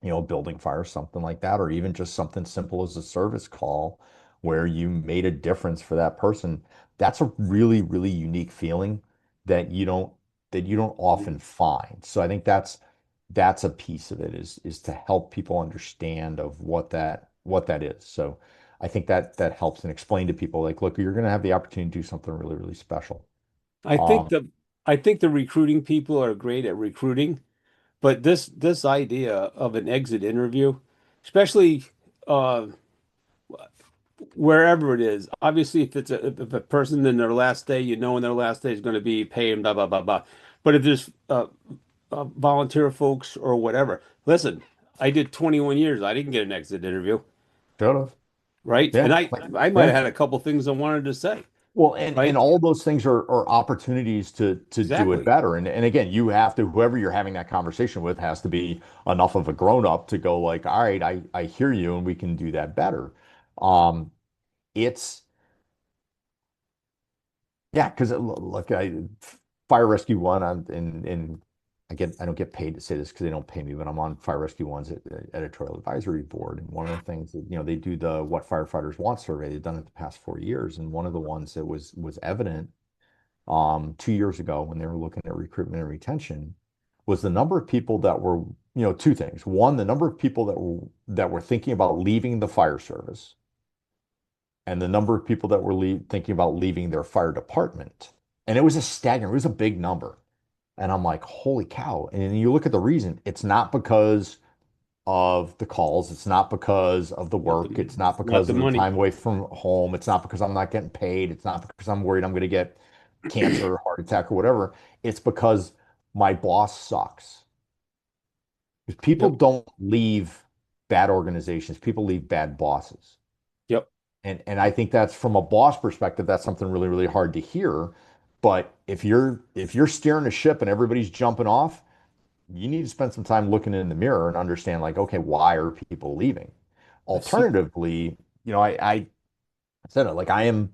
a building fire, something like that, or even just something simple as a service call where you made a difference for that person. That's a really, really unique feeling that you don't often find. So I think that's a piece of it is to help people understand of what that is. So I think that helps and explain to people like, look, you're going to have the opportunity to do something really, really special. I think Um, the I think the recruiting people are great at recruiting, but this idea of an exit interview, especially uh, wherever it is, obviously if a person in their last day, when their last day is going to be paying blah blah blah blah. But if there's volunteer folks or whatever, listen, I did 21 years. I didn't get an exit interview, Should have. right? And Yeah. I might Yeah. have had a couple things I wanted to say. Well, and right? all those things are opportunities to do it Exactly. better. And again, you have to, whoever you're having that conversation with has to be enough of a grown up to go like, all right, I hear you and we can do that better. Um, it's Yeah, because look, Fire Rescue One, and I don't get paid to say this because they don't pay me, but I'm on Fire Rescue One's editorial advisory board, and one of the things that they do the What Firefighters Want survey. They've done it the past 4 years, and one of the ones that was evident 2 years ago when they were looking at recruitment and retention was the number of people that were two things. One, the number of people that were thinking about leaving the fire service and the number of people that were thinking about leaving their fire department. And it was a staggering, it was a big number. And I'm like, holy cow. And then you look at the reason, it's not because of the calls, it's not because of the work, it's not Not because the of the money. time away from home, it's not because I'm not getting paid, it's not because I'm worried I'm going to get cancer or heart attack or whatever. It's because my boss sucks. Because people Yep. don't leave bad organizations, people leave bad bosses. Yep. And I think that's from a boss perspective, that's something really, really hard to hear. But if you're steering a ship and everybody's jumping off, you need to spend some time looking in the mirror and understand like, okay, why are people leaving? I see. Alternatively, I said it like I am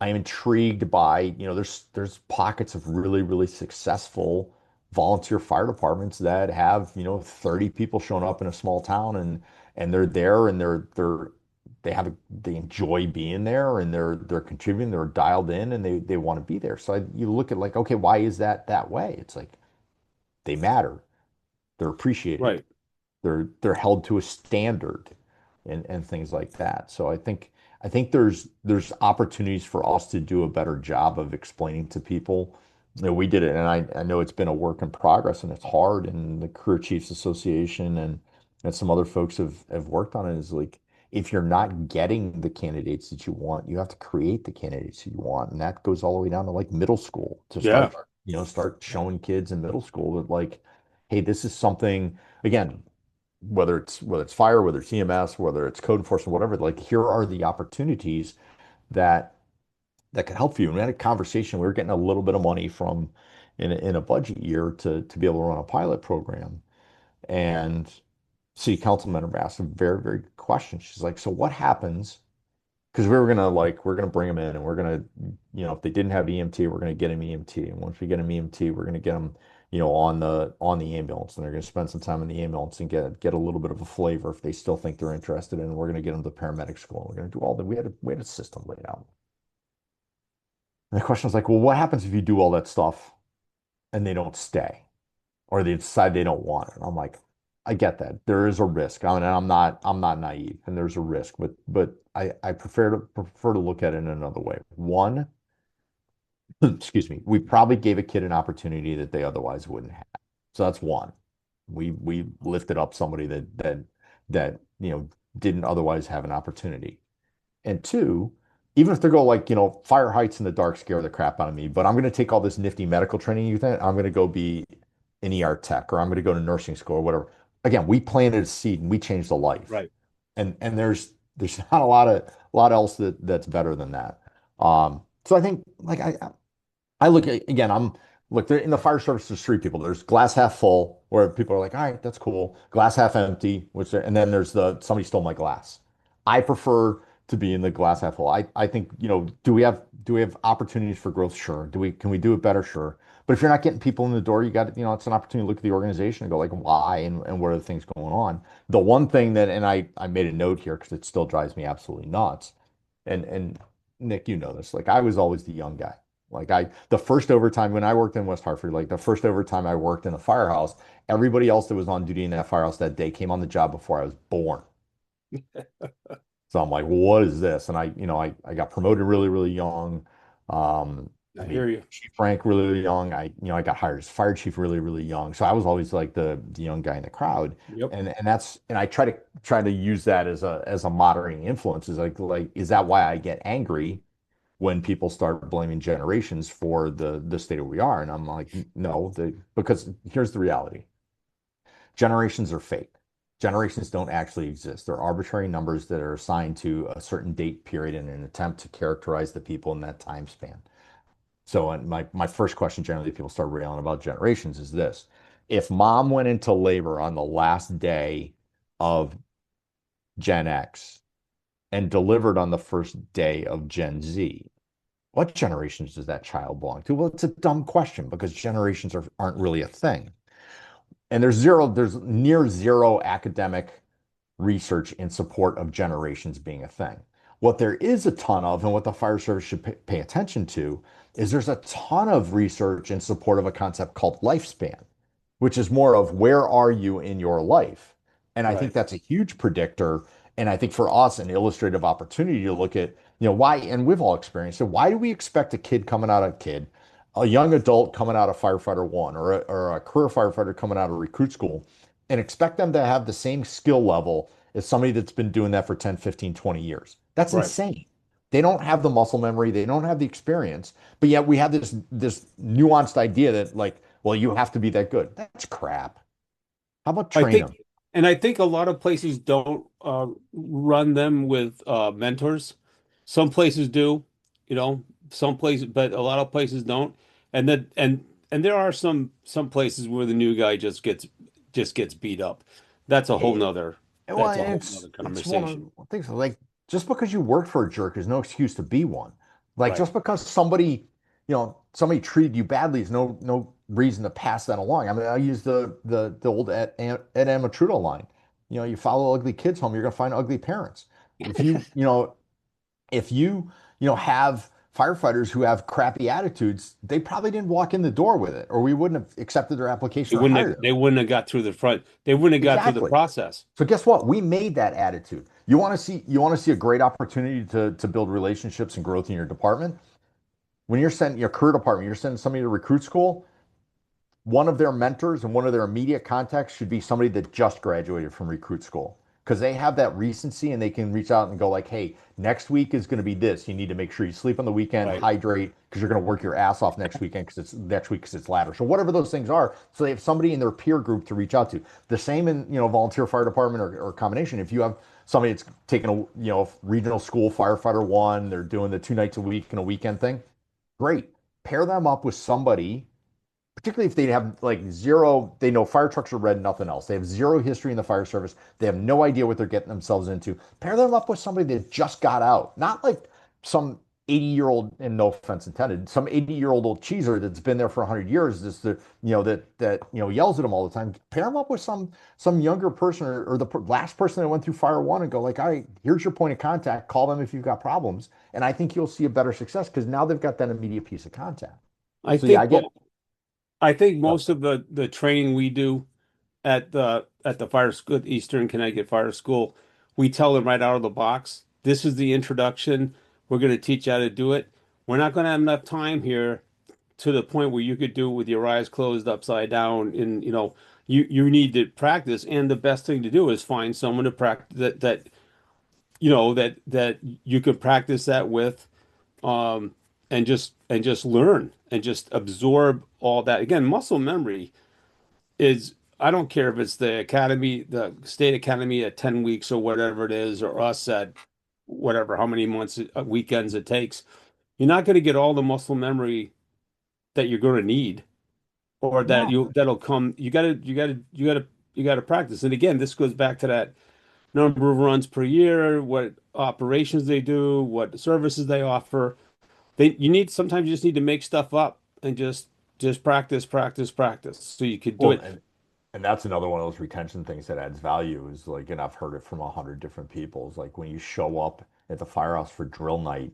intrigued by, there's pockets of really, really successful volunteer fire departments that have, 30 people showing up in a small town and they're there and they enjoy being there and they're contributing, they're dialed in and they want to be there. So you look at like, okay, why is that way? It's like they matter, they're appreciated, Right. they're held to a standard and things like that. So I think there's opportunities for us to do a better job of explaining to people. We did it, and I know it's been a work in progress and it's hard, and the Career Chiefs Association and some other folks have worked on it. Is like if you're not getting the candidates that you want, you have to create the candidates that you want. And that goes all the way down to like middle school to Yeah. start showing kids in middle school that like, hey, this is something again, whether it's fire, whether it's EMS, whether it's code enforcement, whatever, like here are the opportunities that that could help you. And we had a conversation. We were getting a little bit of money from in a budget year to be able to run a pilot program. And city council member asked a very, very good question. She's like, so what happens because we're gonna bring them in and we're gonna if they didn't have EMT we're gonna get them EMT, and once we get them EMT we're gonna get them on the ambulance, and they're gonna spend some time in the ambulance and get a little bit of a flavor if they still think they're interested, and we're gonna get them to paramedic school, and we're gonna do all that. We had a system laid out, and the question was like, well, what happens if you do all that stuff and they don't stay or they decide they don't want it? And I'm like, I get that. There is a risk. I mean, I'm not naive, and there's a risk, but I prefer to look at it in another way. One, excuse me, we probably gave a kid an opportunity that they otherwise wouldn't have. So that's one. We lifted up somebody that didn't otherwise have an opportunity. And two, even if they go like, fire heights in the dark scare the crap out of me, but I'm going to take all this nifty medical training you think I'm going to go be an ER tech or I'm going to go to nursing school or whatever. Again, we planted a seed and we changed a life. Right. And there's not a lot else that's better than that. So I think like I look at again, look in the fire service, there's three people. There's glass half full, where people are like, all right, that's cool. Glass half empty, and then there's somebody stole my glass. I prefer to be in the glass half full. I think, do we have opportunities for growth? Sure. Can we do it better? Sure. But if you're not getting people in the door, you got, it's an opportunity to look at the organization and go like, why and what are the things going on? The one thing that, and I made a note here because it still drives me absolutely nuts. And Nick, you know this, like I was always the young guy. Like the first overtime when I worked in West Hartford, like the first overtime I worked in a firehouse, everybody else that was on duty in that firehouse that day came on the job before I was born. So I'm like, what is this? And I got promoted really, really young. I I hear made you. chief rank really, really young. I got hired as fire chief really, really young. So I was always like the young guy in the crowd. Yep. And I try to use that as a moderating influence. Is like, is that why I get angry when people start blaming generations for the state of we are? And I'm like, no, because here's the reality. Generations are fake. Generations don't actually exist. They're arbitrary numbers that are assigned to a certain date period in an attempt to characterize the people in that time span. So, and my first question generally people start railing about generations is this. If mom went into labor on the last day of Gen X and delivered on the first day of Gen Z, what generations does that child belong to? Well, it's a dumb question because generations aren't really a thing. And there's near zero academic research in support of generations being a thing. What there is a ton of, and what the fire service should pay attention to, is there's a ton of research in support of a concept called lifespan, which is more of where are you in your life? And I think Right. that's a huge predictor. And I think for us, an illustrative opportunity to look at, why, and we've all experienced it, why do we expect a young adult coming out of firefighter one or a career firefighter coming out of recruit school and expect them to have the same skill level as somebody that's been doing that for 10, 15, 20 years? That's Right. insane. They don't have the muscle memory, they don't have the experience, but yet we have this nuanced idea that like, well, you have to be that good. That's crap. How about I train think, them? and I think a lot of places don't run them with mentors. Some places do, you know, some places, but a lot of places don't. And then and there are some places where the new guy just gets beat up. That's a whole Yeah, nother well, that's a and whole nother it's one conversation. of the things like just because you worked for a jerk is no excuse to be one. Like Right. just because somebody treated you badly is no reason to pass that along. I mean, I use the old Ed Amatrudo line. You follow ugly kids home, you're gonna find ugly parents. If if you have firefighters who have crappy attitudes, they probably didn't walk in the door with it, or we wouldn't have accepted their application or hired them. They wouldn't have got through the front. They wouldn't have got through the Exactly. process. So guess what? We made that attitude. You want to see a great opportunity to build relationships and growth in your department. When you're sending your career department, you're sending somebody to recruit school, one of their mentors and one of their immediate contacts should be somebody that just graduated from recruit school because they have that recency and they can reach out and go like, hey, next week is going to be this. You need to make sure you sleep on the weekend, Right. hydrate because you're going to work your ass off next week because it's ladder. So whatever those things are, so they have somebody in their peer group to reach out to. The same in volunteer fire department or combination. If you have somebody that's taking a regional school firefighter one, they're doing the 2 nights a week and a weekend thing, great. Pair them up with somebody, particularly if they have like zero, they know fire trucks are red, nothing else. They have zero history in the fire service. They have no idea what they're getting themselves into. Pair them up with somebody that just got out, not like some 80-year-old, and no offense intended, some 80-year-old old cheeser that's been there for 100 years, just that yells at them all the time. Pair them up with some younger person or the last person that went through fire one and go like, all right, here's your point of contact. Call them if you've got problems. And I think you'll see a better success because now they've got that immediate piece of contact. I So yeah, think I get. I think uh, most of the training we do at the fire school, Eastern Connecticut Fire School, we tell them right out of the box, this is the introduction. We're going to teach you how to do it. We're not going to have enough time here to the point where you could do it with your eyes closed upside down. And you need to practice. And the best thing to do is find someone to practice that you could practice that with, um, and just learn and just absorb all that. Again, muscle memory is, I don't care if it's the academy, the state academy at 10 weeks or whatever it is, or us at whatever, how many months, weekends it takes. You're not going to get all the muscle memory that you're going to need or No. that'll come. You got to practice. And again, this goes back to that number of runs per year, what operations they do, what services they offer. Sometimes you just need to make stuff up and just practice, practice, practice so you could do Well, it. and that's another one of those retention things that adds value is like, and I've heard it from 100 different people. Is like when you show up at the firehouse for drill night,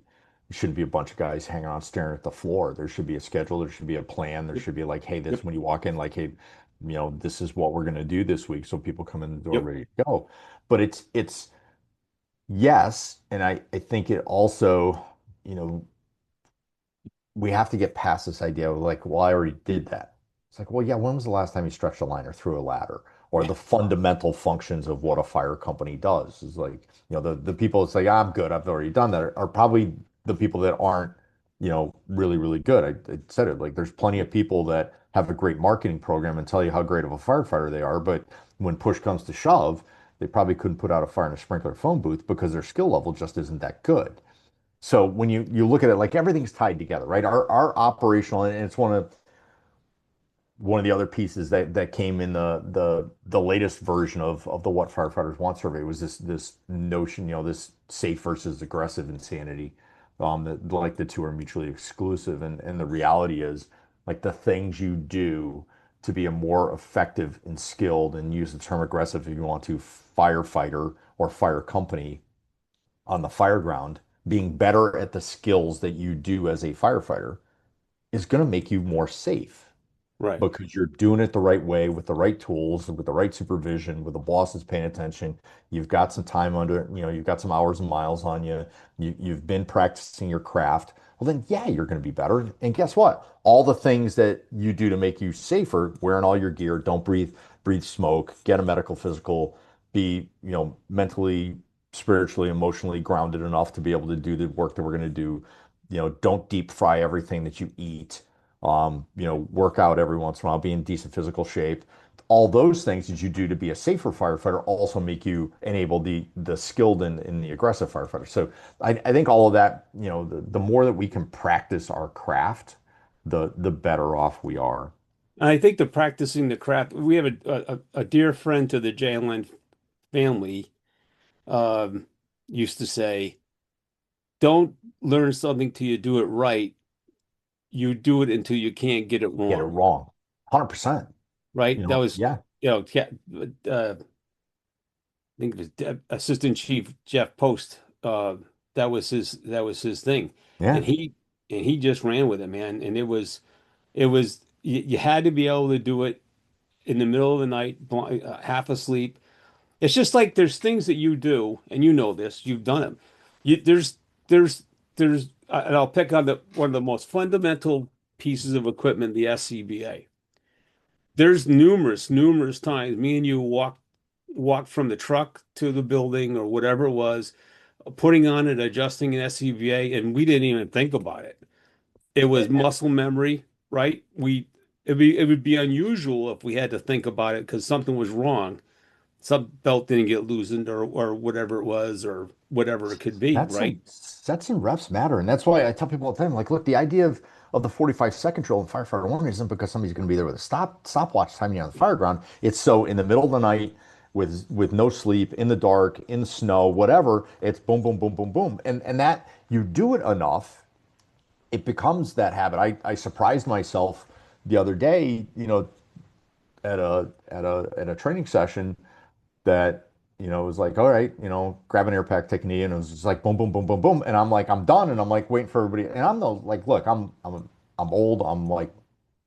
it shouldn't be a bunch of guys hanging around staring at the floor. There should be a schedule. There should be a plan. There Yep, should be like, hey, yep, this when you walk in, like, hey, this is what we're gonna do this week, so people come in the door yep. ready to go. But it's yes, and I think it also, you know, we have to get past this idea of like, well, I already did that. It's like, well, yeah, when was the last time you stretched a line or threw a ladder? Or the fundamental functions of what a fire company does is like, the people that say, I'm good, I've already done that are probably the people that aren't, really, really good. I said it, like there's plenty of people that have a great marketing program and tell you how great of a firefighter they are, but when push comes to shove, they probably couldn't put out a fire in a sprinkler phone booth because their skill level just isn't that good. So when you look at it, like everything's tied together, right? Our operational, and it's one of the other pieces that came in the latest version of the What Firefighters Want survey was this notion, this safe versus aggressive insanity. That like the two are mutually exclusive, and the reality is like the things you do to be a more effective and skilled, and use the term aggressive if you want to, firefighter or fire company on the fire ground, being better at the skills that you do as a firefighter is going to make you more safe Right. because you're doing it the right way with the right tools, with the right supervision, with the boss that's paying attention. You've got some time under it, you've got some hours and miles on you. You've been practicing your craft. Well, then, yeah, you're going to be better. And guess what? All the things that you do to make you safer, wearing all your gear, don't breathe smoke, get a medical physical, be, mentally, spiritually, emotionally grounded enough to be able to do the work that we're going to do. Don't deep fry everything that you eat, work out every once in a while, be in decent physical shape. All those things that you do to be a safer firefighter also make you enable the skilled and the aggressive firefighter. So I think all of that, the more that we can practice our craft, the better off we are. And I think the practicing the craft, we have a dear friend to the JLN family um, used to say, don't learn something till you do it right. You do it until you can't get it Get it wrong. wrong. 100%. Right? That was, Yeah, yeah, I think it was Assistant Chief Jeff Post. That was his thing. And yeah. he just ran with it, man. And it was you had to be able to do it in the middle of the night, half asleep. It's just like there's things that you do, and you know this, you've done it. There's and I'll pick on the one of the most fundamental pieces of equipment, the SCBA. There's numerous times me and you walked from the truck to the building or whatever it was, putting on and adjusting an SCBA, and we didn't even think about it. It was muscle memory, right? It would be unusual if we had to think about it because something was wrong. Some belt didn't get loosened or whatever it was or whatever it could be, Sets right? and sets and reps matter, and that's why I tell people all the time, like, look, the idea of the 45-second drill in firefighter one isn't because somebody's going to be there with a stopwatch timing you on the fire ground. It's so in the middle of the night with no sleep, in the dark, in the snow, whatever. It's boom, boom, boom, boom, boom, and that you do it enough, it becomes that habit. I surprised myself the other day, at a training session that it was like, all right, grab an air pack, take a knee, and it was just like boom, boom, boom, boom, boom, and I'm like, I'm done, and I'm like waiting for everybody, and I'm the like, look, I'm old, I'm like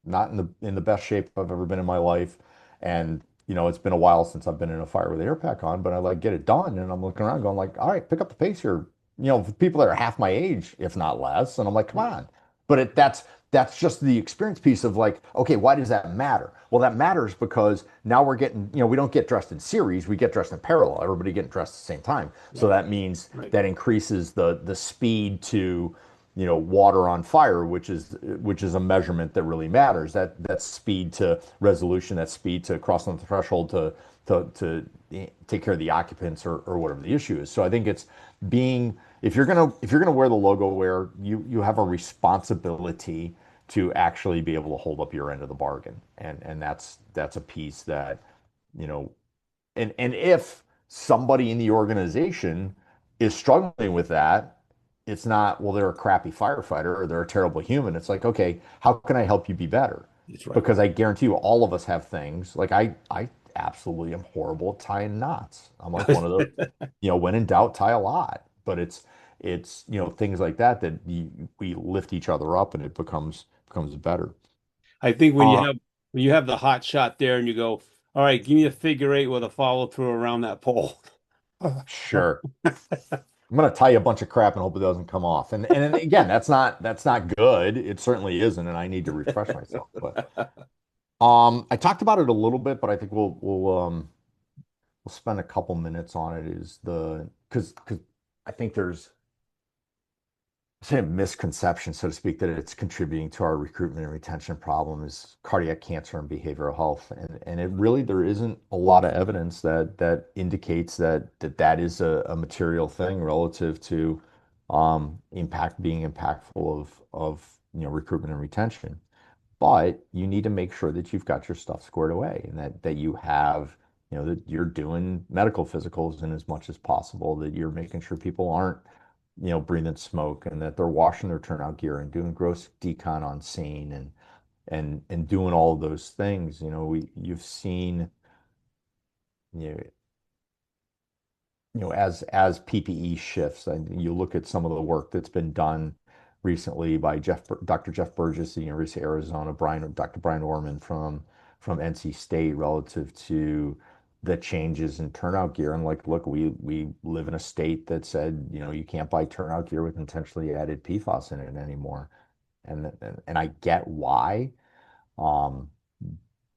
not in the best shape I've ever been in my life, and it's been a while since I've been in a fire with an air pack on, but I like get it done, and I'm looking around going like, all right, pick up the pace here, for people that are half my age, if not less, and I'm like, come on, but that's just the experience piece of like, okay, why does that matter? Well, that matters because now we're getting, we don't get dressed in series, we get dressed in parallel. Everybody getting dressed at the same time. So Right, that means right. that increases the speed to, water on fire, which is a measurement that really matters. That speed to resolution, that speed to crossing the threshold to take care of the occupants or whatever the issue is. So I think it's being if you're gonna wear the logo wear, you have a responsibility to actually be able to hold up your end of the bargain. And that's a piece that, you know, and if somebody in the organization is struggling with that, it's not, well, they're a crappy firefighter or they're a terrible human. It's like, okay, how can I help you be better? That's right. Because I guarantee you all of us have things. Like I absolutely am horrible at tying knots. I'm like one of those, when in doubt, tie a lot. But it's things like that we lift each other up and it becomes better. I think when you Uh, have when you have the hot shot there and you go, all right, give me a figure eight with a follow through around that pole. sure. I'm gonna tie you a bunch of crap and hope it doesn't come off. And again, that's not good. It certainly isn't, and I need to refresh myself. But I talked about it a little bit, but I think we'll spend a couple minutes on it. Is the because I think there's say a misconception, so to speak, that it's contributing to our recruitment and retention problem is cardiac cancer and behavioral health. And it really, there isn't a lot of evidence that indicates that is a material thing relative to being impactful of recruitment and retention. But you need to make sure that you've got your stuff squared away and that you have, that you're doing medical physicals in as much as possible, that you're making sure people aren't, breathing smoke and that they're washing their turnout gear and doing gross decon on scene and doing all of those things. You've seen, you know, as PPE shifts, and you look at some of the work that's been done recently by Dr. Jeff Burgess, the University of Arizona, Dr. Brian Orman from NC State, relative to the changes in turnout gear. And like, look, we live in a state that said, you can't buy turnout gear with intentionally added PFAS in it anymore. And I get why. Um,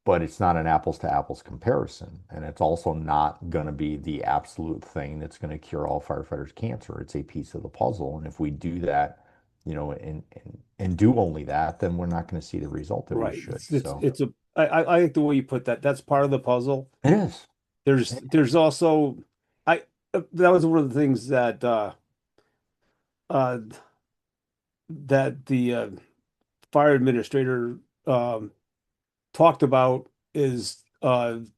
but it's not an apples to apples comparison. And it's also not going to be the absolute thing that's going to cure all firefighters' cancer. It's a piece of the puzzle. And if we do that, and do only that, then we're not going to see the result that we Right. should. It's So it's a I like the way you put that. That's part of the puzzle. it is. There's also I that was one of the things uh that the fire administrator talked about is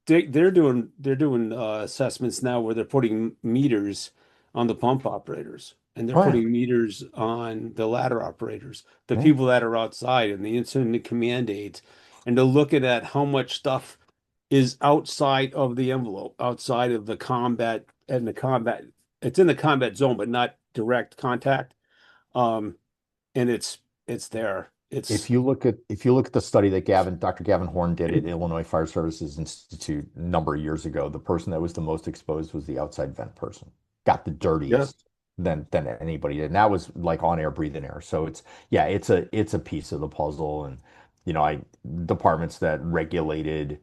they're doing assessments now where they're putting meters on the pump operators and they're Oh yeah. putting meters on the ladder operators, the Yeah. people that are outside and the incident command aides, and they're looking at how much stuff is outside of the envelope, outside of the combat and the combat. It's in the combat zone, but not direct contact. Um, and it's there. It's If you look at the study that Dr. Gavin Horn did at Illinois Fire Services Institute a number of years ago, the person that was the most exposed was the outside vent person. Got the yeah. dirtiest than anybody did. And that was like on air, breathing air. So it's a piece of the puzzle. And I departments that regulated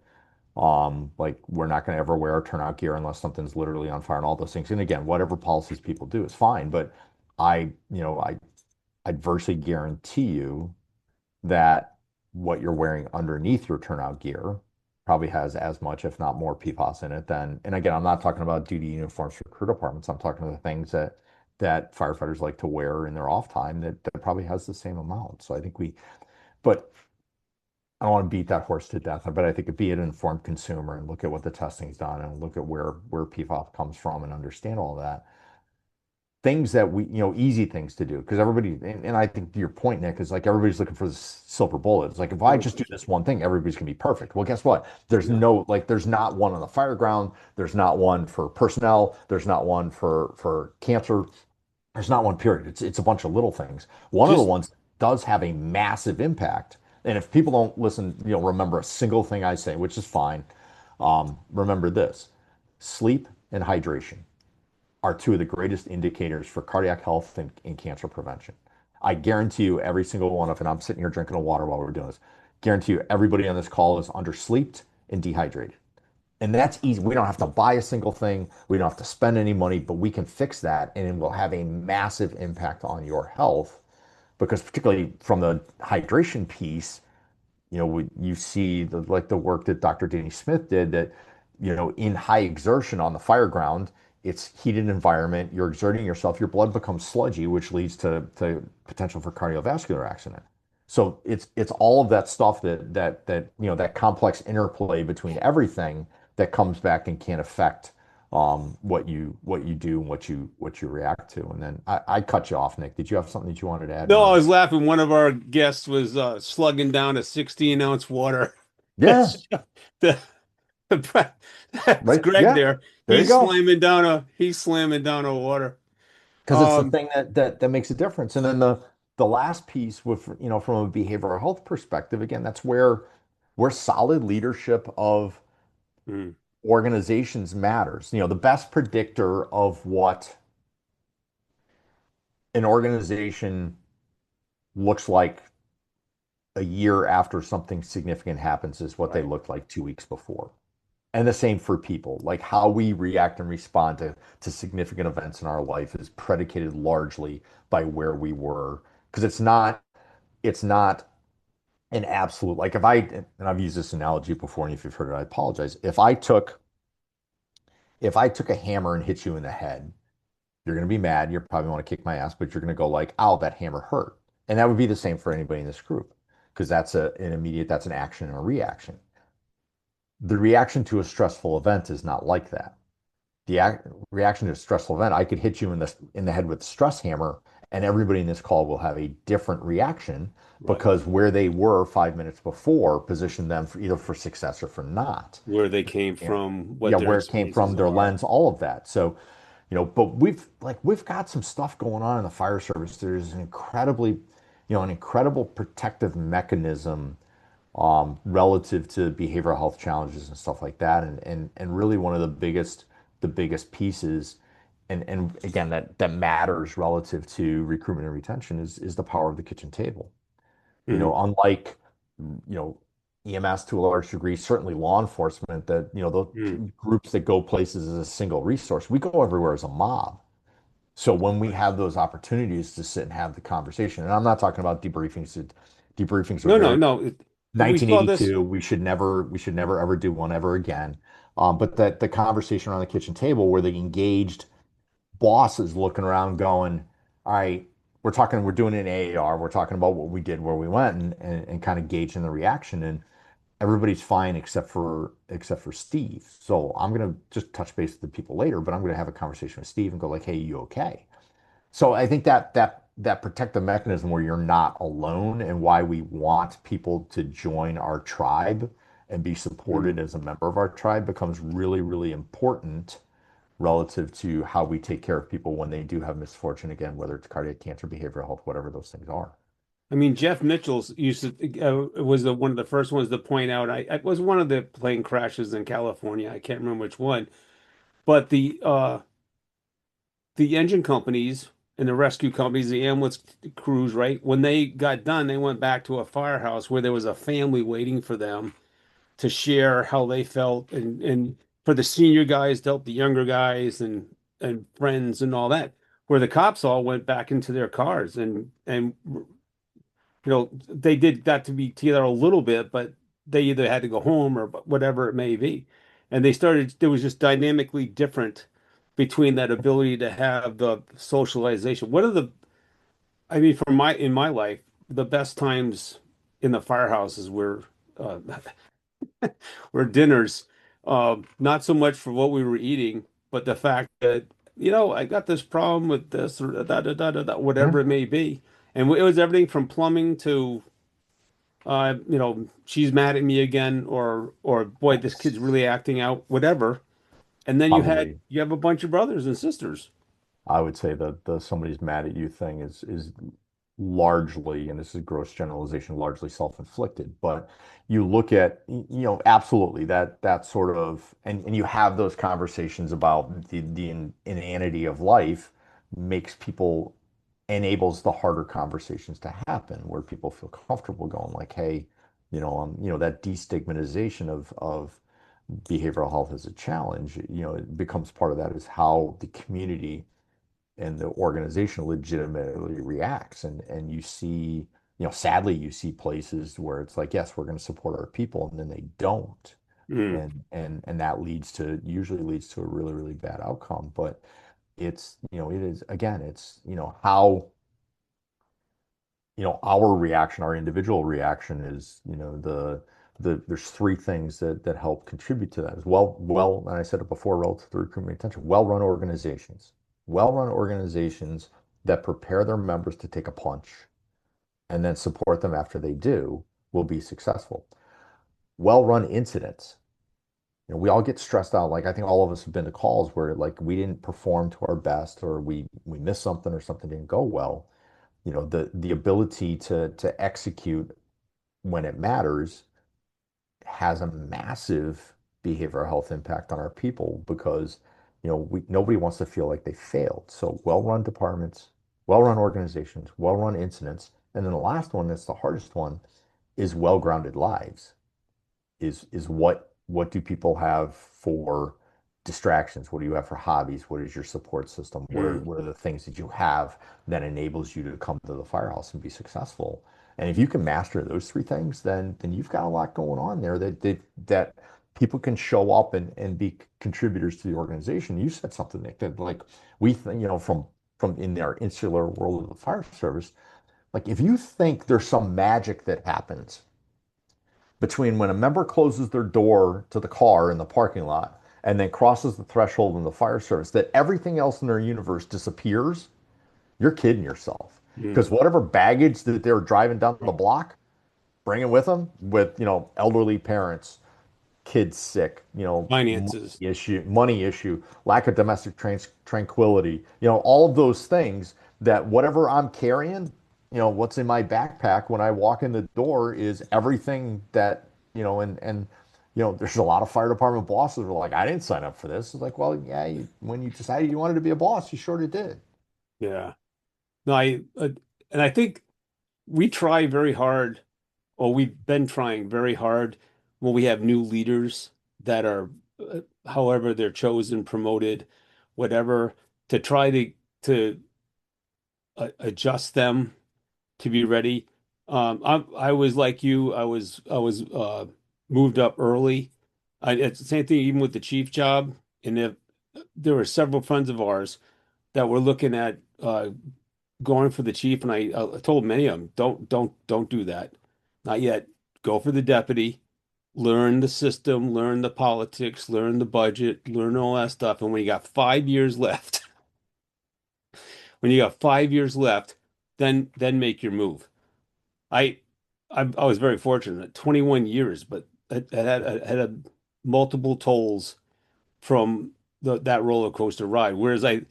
like we're not going to ever wear our turnout gear unless something's literally on fire and all those things. And again, whatever policies people do is fine. But I'd virtually guarantee you that what you're wearing underneath your turnout gear probably has as much, if not more, PFAS in it than, and again, I'm not talking about duty uniforms for crew departments. I'm talking about the things that firefighters like to wear in their off time that probably has the same amount. So I think but I don't want to beat that horse to death, but I think be an informed consumer and look at what the testing's done and look at where PFAS comes from and understand all that things that easy things to do because everybody, and I think your point, Nick, is like everybody's looking for the silver bullet. It's like if I just do this one thing, everybody's gonna be perfect. Well, guess what? Yeah. There's not one on the fire ground. There's not one for personnel. There's not one for cancer. There's not one period. It's a bunch of little things. One of the Just ones that does have a massive impact. And if people don't listen, remember a single thing I say, which is fine. Remember this: sleep and hydration are two of the greatest indicators for cardiac health and cancer prevention. I guarantee you every single one of, and I'm sitting here drinking a water while we're doing this, guarantee you everybody on this call is undersleeped and dehydrated. And that's easy. We don't have to buy a single thing. We don't have to spend any money, but we can fix that and it will have a massive impact on your health because particularly from the hydration piece, you see the work that Dr. Danny Smith did that, in high exertion on the fire ground, it's heated environment, you're exerting yourself, your blood becomes sludgy, which leads to potential for cardiovascular accident. So it's all of that stuff that complex interplay between everything that comes back and can affect what you do and what you react to. And then I cut you off, Nick. Did you have something that you wanted to add? no, I was laughing. One of our guests was slugging down a 16-ounce water. Yeah, The, that's right. Greg Yeah, there. there you go. He's slamming down a water. Because it's the Um, thing that makes a difference. And then the last piece with, from a behavioral health perspective, again, that's where solid leadership of mm, organizations matters. The best predictor of what an organization looks like a year after something significant happens is what they right. looked like 2 weeks before. And the same for people. Like how we react and respond to significant events in our life is predicated largely by where we were. Because it's not an absolute, like if I, and I've used this analogy before, and if you've heard it, I apologize. If I took a hammer and hit you in the head, you're going to be mad. You're probably want to kick my ass, but you're going to go like, "Ow, that hammer hurt." And that would be the same for anybody in this group because that's an action and a reaction. The reaction to a stressful event is not like that. Reaction to a stressful event, I could hit you in the head with a stress hammer, and everybody in this call will have a different reaction Right. because where they were 5 minutes before positioned them for either for success or for not. Where they came Yeah, from, yeah, what their where it came experiences from, their are. lens, all of that. So, but we've got some stuff going on in the fire service. There's an incredible protective mechanism relative to behavioral health challenges and stuff like that. And really one of the biggest pieces, and again that matters relative to recruitment and retention is the power of the kitchen table. Mhm. Unlike you know EMS to a large degree, certainly law enforcement, that the Mhm. groups that go places as a single resource, we go everywhere as a mob. So when we Right. have those opportunities to sit and have the conversation, and I'm not talking about debriefings. Debriefings are No, no, very no. We saw this. 1982. We should never ever do one ever again. But that the conversation around the kitchen table where the engaged boss is looking around going, all right, we're doing an AAR, we're talking about what we did, where we went, and kind of gauging the reaction. And everybody's fine except for Steve. So I'm gonna just touch base with the people later, but I'm gonna have a conversation with Steve and go like, hey, you okay? So I think that protective mechanism where you're not alone and why we want people to join our tribe and be Mhm. supported as a member of our tribe becomes really, really important relative to how we take care of people when they do have misfortune, again, whether it's cardiac cancer, behavioral health, whatever those things are. I mean, Jeff Mitchell's used to was one of the first ones to point out. I was one of the plane crashes in California. I can't remember which one, but the engine companies and the rescue companies, the ambulance crews, right? When they got done, they went back to a firehouse where there was a family waiting for them to share how they felt, and for the senior guys to help the younger guys and friends and all that. Where the cops all went back into their cars and they did got to be together a little bit, but they either had to go home or whatever it may be. And they started, there was just dynamically different between that ability to have the socialization. What are I mean, in my life, the best times in the firehouses uh, were dinners. Not so much for what we were eating, but the fact that, I got this problem with this or Yeah, whatever it may be. And it was everything from plumbing to she's mad at me again, or boy, this kid's that's really acting out, whatever. And then probably, you have a bunch of brothers and sisters. I would say the somebody's mad at you thing is largely, and this is gross generalization, largely self-inflicted. But you look at, absolutely that sort of, and you have those conversations about the inanity of life makes people enables the harder conversations to happen where people feel comfortable going like, hey, that destigmatization of behavioral health as a challenge, it becomes part of that is how the community and the organization legitimately reacts. And you see, sadly, you see places where it's like, yes, we're going to support our people, and then they don't. Mm. And that usually leads to a really, really bad outcome. But it is, again, it's, how, our reaction, our individual reaction is, there's three things that help contribute to that as well, and I said it before, relative to recruitment retention, well-run organizations that prepare their members to take a punch and then support them after they do will be successful. Well-run incidents. We all get stressed out. Like I think all of us have been to calls where like we didn't perform to our best or we missed something or something didn't go well. The ability to execute when it matters has a massive behavioral health impact on our people because nobody wants to feel like they failed. So well-run departments, well-run organizations, well-run incidents, and then the last one that's the hardest one is well-grounded lives. Is what what do people have for distractions? What do you have for hobbies? What is your support system? Mm. What are the things that you have that enables you to come to the firehouse and be successful? And if you can master those three things, then you've got a lot going on there that people can show up and be contributors to the organization. You said something, Nick, that like we think, from in our insular world of the fire service, like if you think there's some magic that happens between when a member closes their door to the car in the parking lot and then crosses the threshold in the fire service, that everything else in their universe disappears, you're kidding yourself. Mm. Because whatever baggage that they're driving down the block, bringing with them, with elderly parents, kids sick, Finances. money issue, lack of domestic tranquility, all of those things that whatever I'm carrying, what's in my backpack when I walk in the door is everything that, and there's a lot of fire department bosses who are like, I didn't sign up for this. It's like, well, yeah, when you decided you wanted to be a boss, you sure did. Yeah. No, and I think we try very hard, or we've been trying very hard when we have new leaders that are, however they're chosen, promoted, whatever, to try to adjust them to be ready. I was like you. I was moved up early. It's the same thing even with the chief job. And if there were several friends of ours that were looking at going for the chief, and I told many of them, don't do that. Not yet. Go for the deputy. Learn the system, learn the politics, learn the budget, learn all that stuff. And when you got 5 years left, when you got 5 years left, then make your move. I I was very fortunate, 21 years, but I had multiple tolls from that roller coaster ride. Whereas I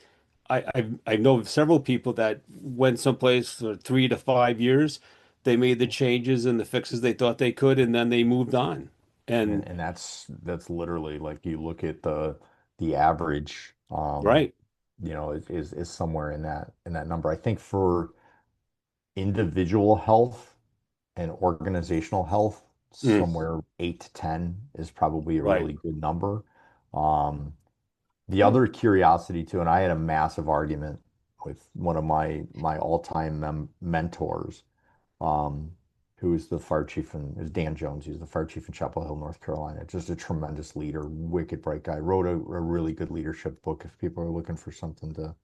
know of several people that went someplace for 3 to 5 years. They made the changes and the fixes they thought they could, and then they moved on. And And and that's literally like you look at the average, right. is somewhere in that number. I think for individual health and organizational health, Mm, somewhere 8 to 10 is probably a right. really good number. Um, the other curiosity too, and I had a massive argument with one of my all-time mentors, um, who is the fire chief in is Dan Jones. He's the fire chief in Chapel Hill, North Carolina. Just a tremendous leader, wicked bright guy. Wrote a really good leadership book if people are looking for something to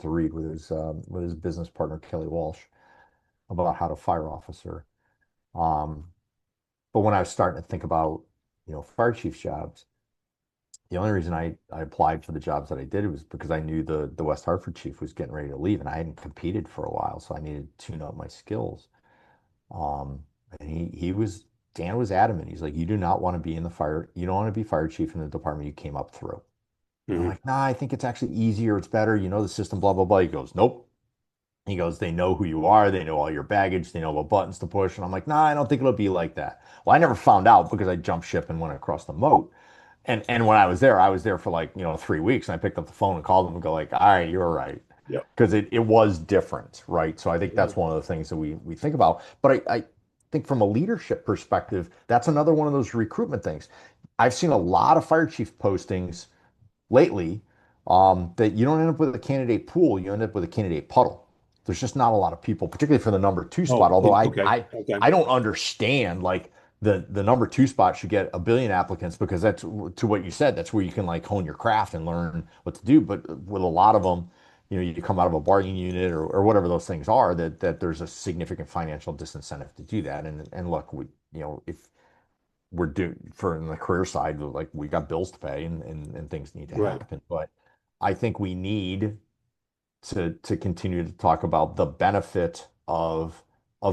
read with his business partner Kelly Walsh about how to fire officer. Um, but when I was starting to think about fire chief jobs, the only reason I applied for the jobs that I did was because I knew the West Hartford chief was getting ready to leave, and I hadn't competed for a while, so I needed to tune up my skills. Um, and Dan was adamant. He's like, you do not want to be in the fire. You don't want to be fire chief in the department you came up through. And I'm Hmm. like, nah, I think it's actually easier. It's better. You know the system, blah, blah, blah. He goes, nope. He goes, they know who you are. They know all your baggage. They know what buttons to push. And I'm like, nah, I don't think it'll be like that. Well, I never found out because I jumped ship and went across the moat. And when I was there for like, 3 weeks, and I picked up the phone and called them and go like, all right, you're right. Yep. Because it was different, right? So I think that's one of the things that we think about. But I think from a leadership perspective, that's another one of those recruitment things. I've seen a lot of fire chief postings lately, that you don't end up with a candidate pool, you end up with a candidate puddle. There's just not a lot of people, particularly for the number two spot. Oh, Although okay. Okay. I don't understand like the number two spot should get a billion applicants because that's to what you said. That's where you can like hone your craft and learn what to do. But with a lot of them, you come out of a bargaining unit or whatever those things are, that there's a significant financial disincentive to do that. And look, if we're doing for in the career side, like we got bills to pay and things need to Right. happen. But I think we need to continue to talk about the benefit of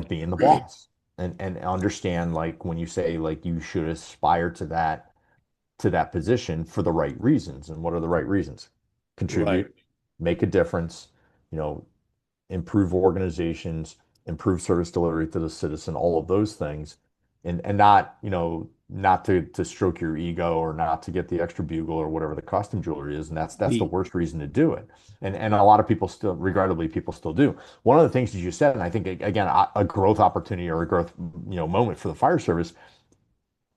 being the boss and understand like when you say like you should aspire to that position for the right reasons. And what are the right reasons? Right. Contribute, make a difference, you know, improve organizations, improve service delivery to the citizen, all of those things, and not, not to stroke your ego or not to get the extra bugle or whatever the costume jewelry is. And that's the The worst reason to do it. And a lot of people still, regrettably, people still do. One of the things that you said, and I think again, a growth opportunity or a growth, moment for the fire service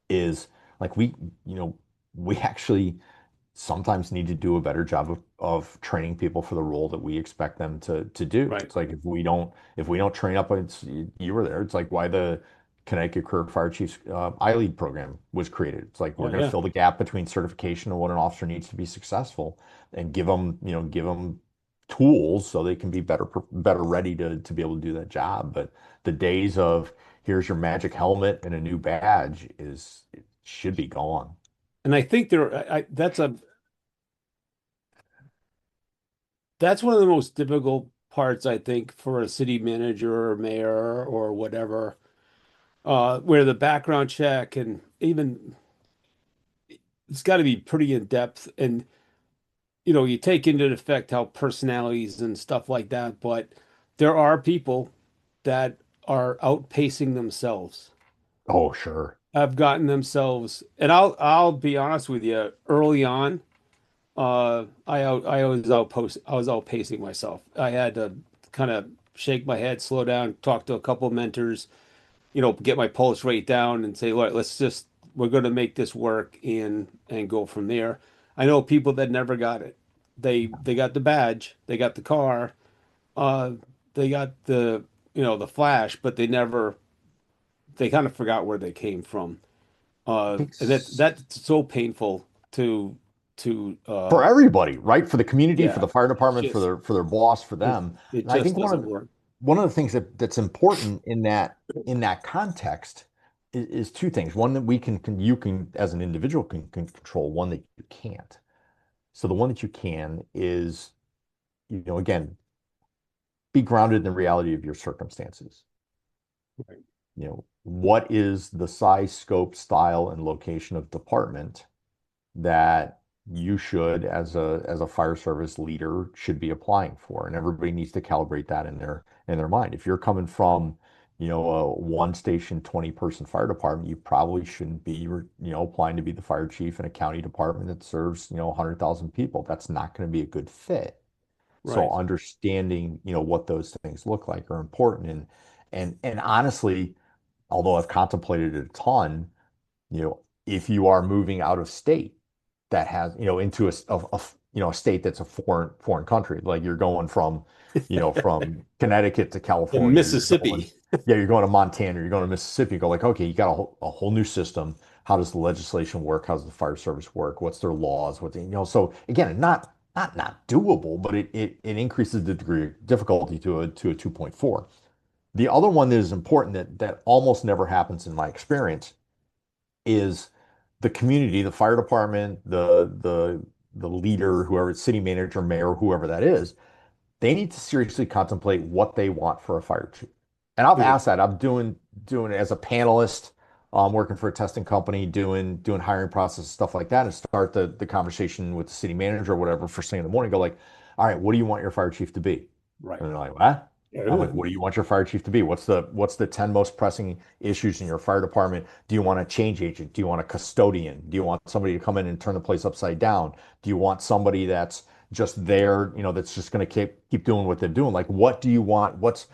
is Like you know, we actually sometimes need to do a better job of training people for the role that we expect them to do. Right. It's like if we don't train up, you were there. It's like why the Connecticut Career Fire Chiefs I-Lead program was created. It's like we're Oh going to yeah. fill the gap between certification and what an officer needs to be successful, and give them tools so they can be better ready to be able to do that job. But the days of here's your magic helmet and a new badge is it should be gone. And I think that's one of the most difficult parts, I think, for a city manager or mayor or whatever, where the background check and even it's got to be pretty in depth. And you take into effect how personalities and stuff like that, but there are people that are outpacing themselves, Oh, sure. have gotten themselves, and I'll be honest with you, early on, I was outpacing myself. I had to kind of shake my head, slow down, talk to a couple of mentors, get my pulse rate down and say, look, we're going to make this work and go from there. I know people that never got it. They got the badge, they got the car, uh, they got the flash, but they kind of forgot where they came from. I think And that's so painful to for everybody, right? For the community, for yeah, the fire it's department, just for their boss, for it, them. it And I just think doesn't work. one of the things that's important in that context is two things. One that you can as an individual can control, one that you can't. So the one that you can is, again, be grounded in the reality of your circumstances. Right. What is the size, scope, style, and location of department that you should, as a fire service leader, should be applying for, and everybody needs to calibrate that in their mind. If you're coming from, a one station 20-person fire department, you probably shouldn't be, applying to be the fire chief in a county department that serves, 100,000 people. That's not going to be a good fit. So Right. understanding, what those things look like are important. And honestly, although I've contemplated it a ton, if you are moving out of state that has, into a state that's a foreign country, like you're going from, from Connecticut to In California, Mississippi. you're going to Montana, you're going to Mississippi, you go like, okay, you got a whole new system. How does the legislation work? How does the fire service work? What's their laws? So again, not doable, but it increases the degree of difficulty to a 2.4. The other one that is important that almost never happens in my experience is the community, the fire department, the leader, whoever, city manager, mayor, whoever that is, they need to seriously contemplate what they want for a fire chief. And I've Yeah. asked that. I'm doing it as a panelist, working for a testing company, doing hiring process stuff like that, and start the conversation with the city manager or whatever first thing in the morning. Go like, all right, what do you want your fire chief to be? Right. And they're like, what? I'm Yeah. like, what do you want your fire chief to be? What's the 10 most pressing issues in your fire department? Do you want a change agent? Do you want a custodian? Do you want somebody to come in and turn the place upside down? Do you want somebody that's just there, that's just going to keep doing what they're doing? Like, what do you want? What is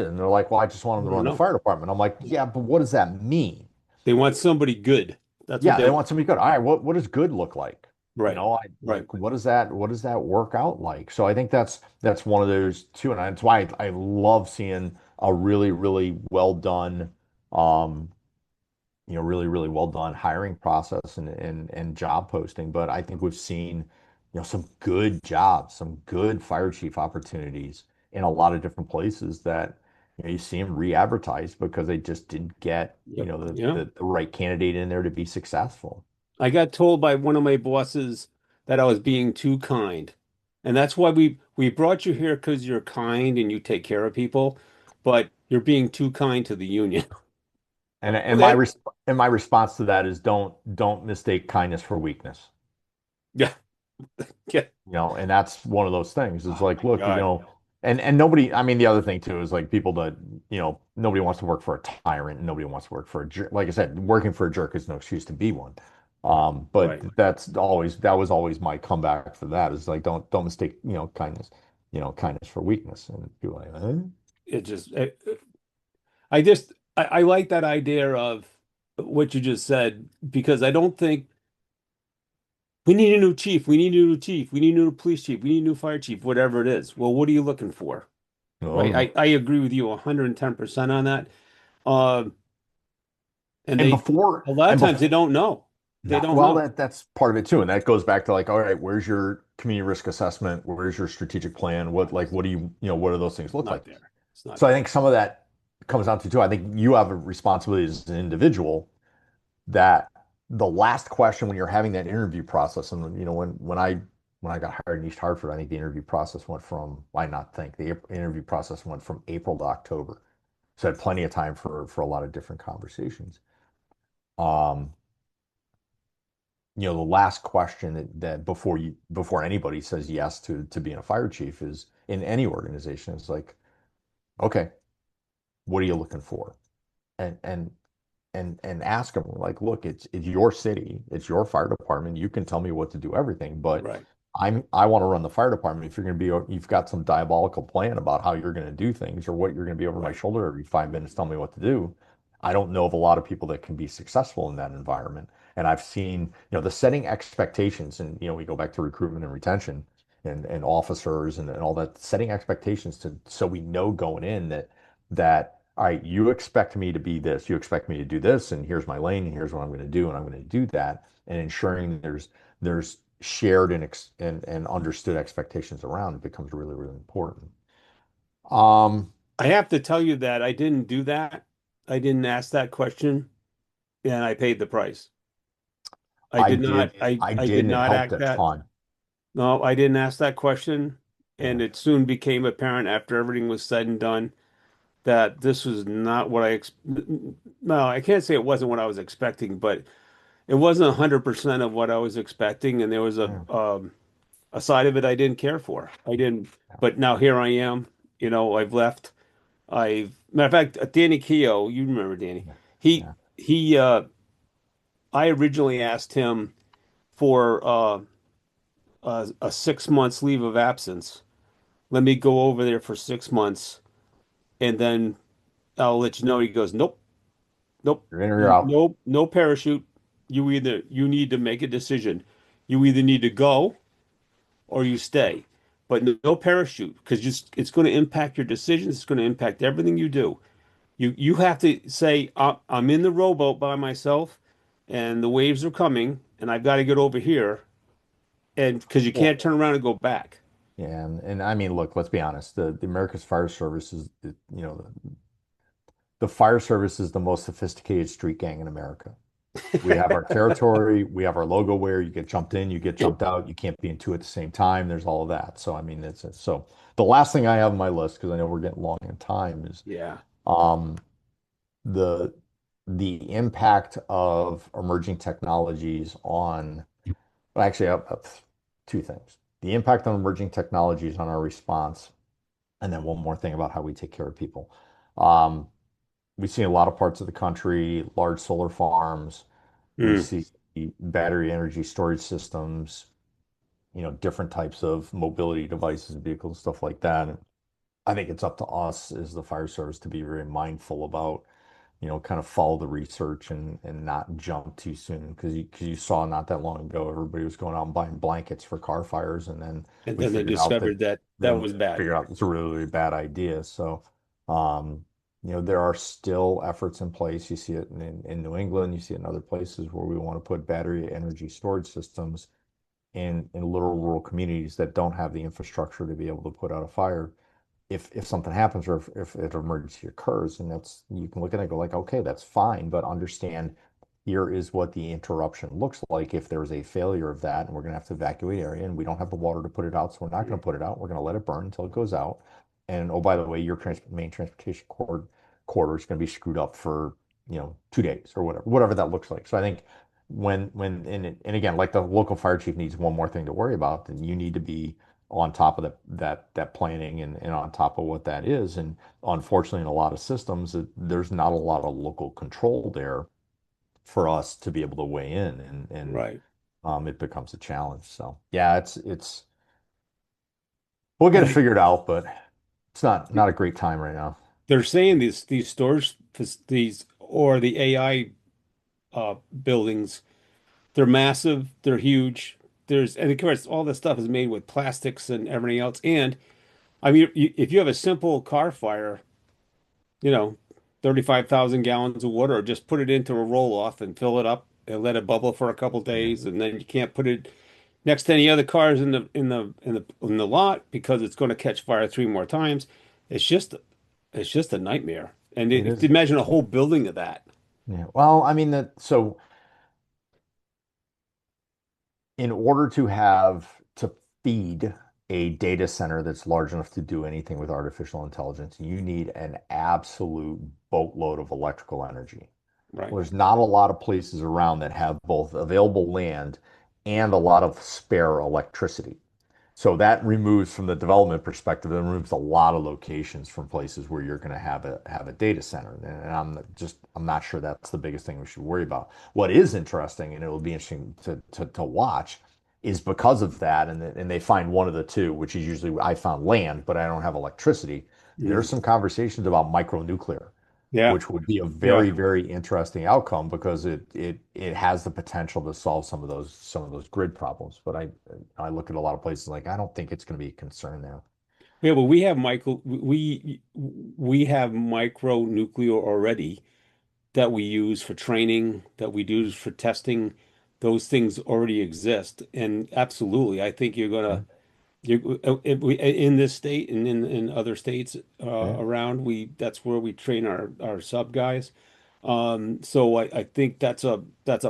it? And they're like, well, I just want I them to don't run the know. fire department. I'm like, yeah, but what does that mean? They want somebody good. That's what Yeah, they they want. want somebody good. All right, what does good look like? Right. I Right. like what does that work out like? So I think that's one of those too, and that's why I love seeing a really well done, um, really well done hiring process and job posting. But I think we've seen, some good jobs, some good fire chief opportunities in a lot of different places that, you see them re-advertised because they just didn't get, Yep. Yeah. the right candidate in there to be successful. I got told by one of my bosses that I was being too kind. And that's why we brought you here because you're kind and you take care of people, but you're being too kind to the union. And Okay. my response to that is don't mistake kindness for weakness. Yeah. Yeah. And that's one of those things. It's Oh like, my look, God. and nobody, I mean, the other thing too is like people that, nobody wants to work for a tyrant, and nobody wants to work for a jerk. Like I said, working for a jerk is no excuse to be one. But Right. that was always my comeback for that is like don't mistake, kindness for weakness. And people are like, It just I like that idea of what you just said because I don't think we need a new chief. We need a new chief. We need a new police chief. We need a new fire chief, whatever it is. Well, what are you looking for? Right? Um, I agree with you 110% on that. Uh, and and they, before a lot of and times they before don't know. They No, don't well, know. that's part of it too, and that goes back to like, all right, where's your community risk assessment? Where's your strategic plan? What do what do those things It's look not like? there. It's not So I there. think some of that comes down to too. I think you have a responsibility as an individual that the last question when you're having that interview process, and when I got hired in East Hartford, I think the interview process went from, why not think the interview process went from April to October, so I had plenty of time for a lot of different conversations. Um, the last question that before anybody says yes to being a fire chief is in any organization is like, okay, what are you looking for? And and ask them like, look, it's your city, it's your fire department. You can tell me what to do everything, but Right. I want to run the fire department. If you've got some diabolical plan about how you're going to do things or what you're going to be over my Right. shoulder every 5 minutes, tell me what to do. I don't know of a lot of people that can be successful in that environment. And I've seen, the setting expectations, and we go back to recruitment and retention and officers and all that, setting expectations so we know going in that all right, you expect me to be this, you expect me to do this, and here's my lane, and here's what I'm going to do, and I'm going to do that, and ensuring there's shared and understood expectations around it becomes really, really important. Um, I have to tell you that I didn't do that. I didn't ask that question, and I paid the price. I I did not. did, I I I did, did and it not helped act a that. ton. No, I didn't ask that question, Yeah, and it soon became apparent after everything was said and done that this was not what I ex no, I can't say it wasn't what I was expecting, but it wasn't 100% of what I was expecting, and there was yeah, a side of it I didn't care for. I didn't, but now here I am. I've left. Matter of fact, Danny Keough, you remember Danny? yeah, He yeah. he. I originally asked him for a 6 months leave of absence. Let me go over there for 6 months, and then I'll let you know. He goes, nope, nope, You're in or you're out. nope, no parachute. You need to make a decision. You either need to go or you stay, but no parachute because it's going to impact your decisions. It's going to impact everything you do. You have to say, I'm in the rowboat by myself, and the waves are coming, and I've got to get over here, and because you Well, can't turn around and go back. yeah, and I mean, look, let's be honest. The America's Fire Service is, the fire service is the most sophisticated street gang in America. We have our territory, we have our logo where you get jumped in, you get jumped out, you can't be in two at the same time. There's all of that. So I mean, so the last thing I have on my list, because I know we're getting long in time, is Yeah. um the the impact of emerging technologies on, well, actually, I have two things. The impact on emerging technologies on our response, and then one more thing about how we take care of people. Um, we see a lot of parts of the country, large solar farms. We Hmm. see battery energy storage systems, different types of mobility devices, vehicles, stuff like that. And I think it's up to us as the fire service to be very mindful about, kind of follow the research and not jump too soon. Because you saw not that long ago, everybody was going out and buying blankets for car fires, and then And we then they figured out that discovered that that then was bad. figured out it's a really, really bad idea. So, um, there are still efforts in place. You see it in New England, you see it in other places where we want to put battery energy storage systems in little rural communities that don't have the infrastructure to be able to put out a fire if something happens or if an emergency occurs. And that's, you can look at it and go like, okay, that's fine, but understand here is what the interruption looks like if there's a failure of that, and we're going to have to evacuate area, and we don't have the water to put it out, so we're not going to put it out. We're going to let it burn until it goes out. And oh, by the way, your main transportation corridor is going to be screwed up for 2 days or whatever that looks like. So I think and again, like the local fire chief needs one more thing to worry about, then you need to be on top of that planning and on top of what that is. And unfortunately, in a lot of systems, there's not a lot of local control there for us to be able to weigh in, and Right. it becomes a challenge. So yeah, it's we'll get And it figured out, but it's not a great time right now. they're saying these stores, these or the AI buildings. They're massive, they're huge. And of course, all this stuff is made with plastics and everything else. And I mean, if you have a simple car fire, you know, 35,000 gallons of water, or just put it into a roll off and fill it up and let it bubble for a couple Yeah. days, and then you can't put it next to any other cars in the lot because it's going to catch fire three more times. It's just it's just a nightmare. And It is. imagine a whole building of that. Yeah. Well, I mean that so in order to feed a data center that's large enough to do anything with artificial intelligence, you need an absolute boatload of electrical energy. Right. Well, there's not a lot of places around that have both available land and a lot of spare electricity. So that removes from the development perspective, it removes a lot of locations from places where you're going to have a data center. And I'm not sure that's the biggest thing we should worry about. What is interesting, and it will be interesting to watch, is because of that, and they find one of the two, which is usually I found land, but I don't have electricity. There's Mhm. some conversations about micronuclear, Yeah. which would be a Yeah. very, very interesting outcome because it has the potential to solve some of those grid problems. But I look at a lot of places like I don't think it's going to be a concern now. Yeah, but we have micro nuclear already that we use for training, that we use for testing. Those things already exist. And absolutely, I think Yeah, in this state and in other states yeah, around, we that's where we train our sub guys. So I think that's a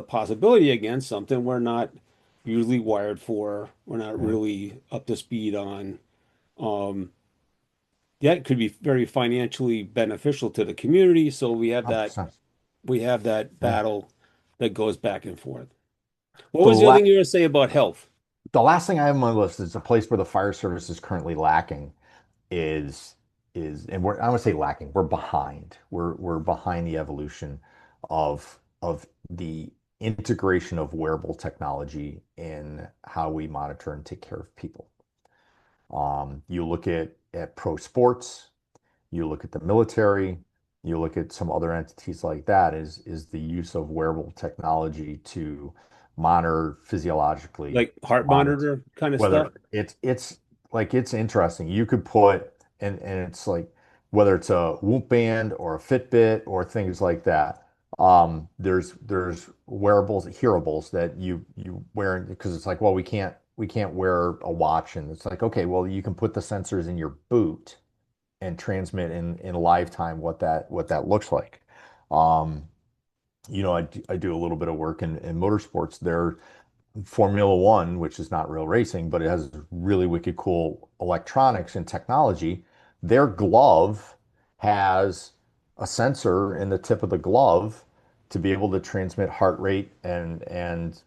possibility against something we're not usually wired for. We're not yeah. really up to speed on. Um, yeah, it could be very financially beneficial to the community. So Oh, we have that yeah. battle that goes back and forth. What So was the other thing you were going to say about health? the last thing I have on my list is a place where the fire service is currently lacking is and I would say lacking. We're behind. We're behind the evolution of the integration of wearable technology in how we monitor and take care of people. You look at pro sports, you look at the military, you look at some other entities like that, is the use of wearable technology to monitor physiologically, Like heart monitor monitor kind of stuff? whether it's like it's interesting. You could put and it's like whether it's a Whoop band or a Fitbit or things like that. There's wearables, hearables that you wear because it's like, well, we can't wear a watch, and it's like, okay, well, you can put the sensors in your boot and transmit in live time what that looks like. Um, I do a little bit of work in motorsports. There, Formula One, which is not real racing, but it has really wicked cool electronics and technology. Their glove has a sensor in the tip of the glove to be able to transmit heart rate and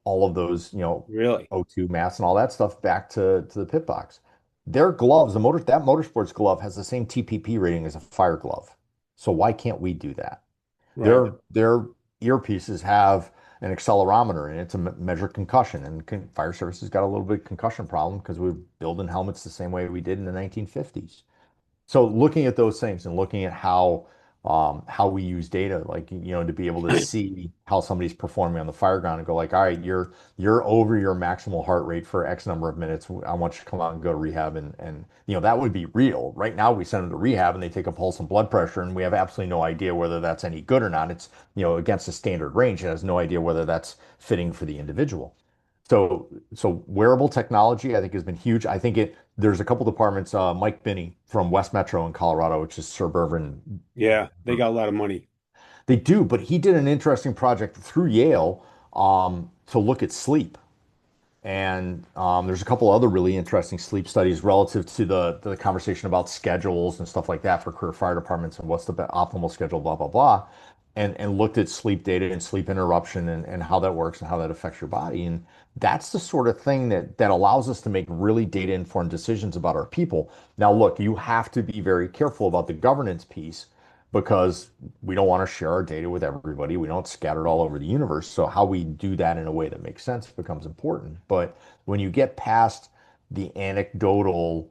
all of those, Really? O2 mass and all that stuff back to the pit box. Their gloves, that motorsports glove has the same TPP rating as a fire glove. So why can't we do that? Right. Their earpieces have an accelerometer in it to measure concussion, and fire services got a little bit of concussion problem because we were building helmets the same way we did in the 1950s. So looking at those things and looking at how we use data, like to be able to see how somebody's performing on the fire ground and go like, all right, you're over your maximal heart rate for X number of minutes. I want you to come out and go to rehab and that would be real. Right now we send them to rehab and they take a pulse and blood pressure and we have absolutely no idea whether that's any good or not. It's against a standard range. It has no idea whether that's fitting for the individual. So wearable technology, I think, has been huge. I think there's a couple departments, Mike Binney from West Metro in Colorado, which is suburban. Yeah, they got a lot of money. They do, but he did an interesting project through Yale to look at sleep. And there's a couple other really interesting sleep studies relative to the conversation about schedules and stuff like that for career fire departments and what's the optimal schedule, blah, blah, blah. And looked at sleep data and sleep interruption and how that works and how that affects your body. And that's the sort of thing that allows us to make really data-informed decisions about our people. Now, look, you have to be very careful about the governance piece because we don't want to share our data with everybody. We don't scatter it all over the universe. So how we do that in a way that makes sense becomes important. But when you get past the anecdotal,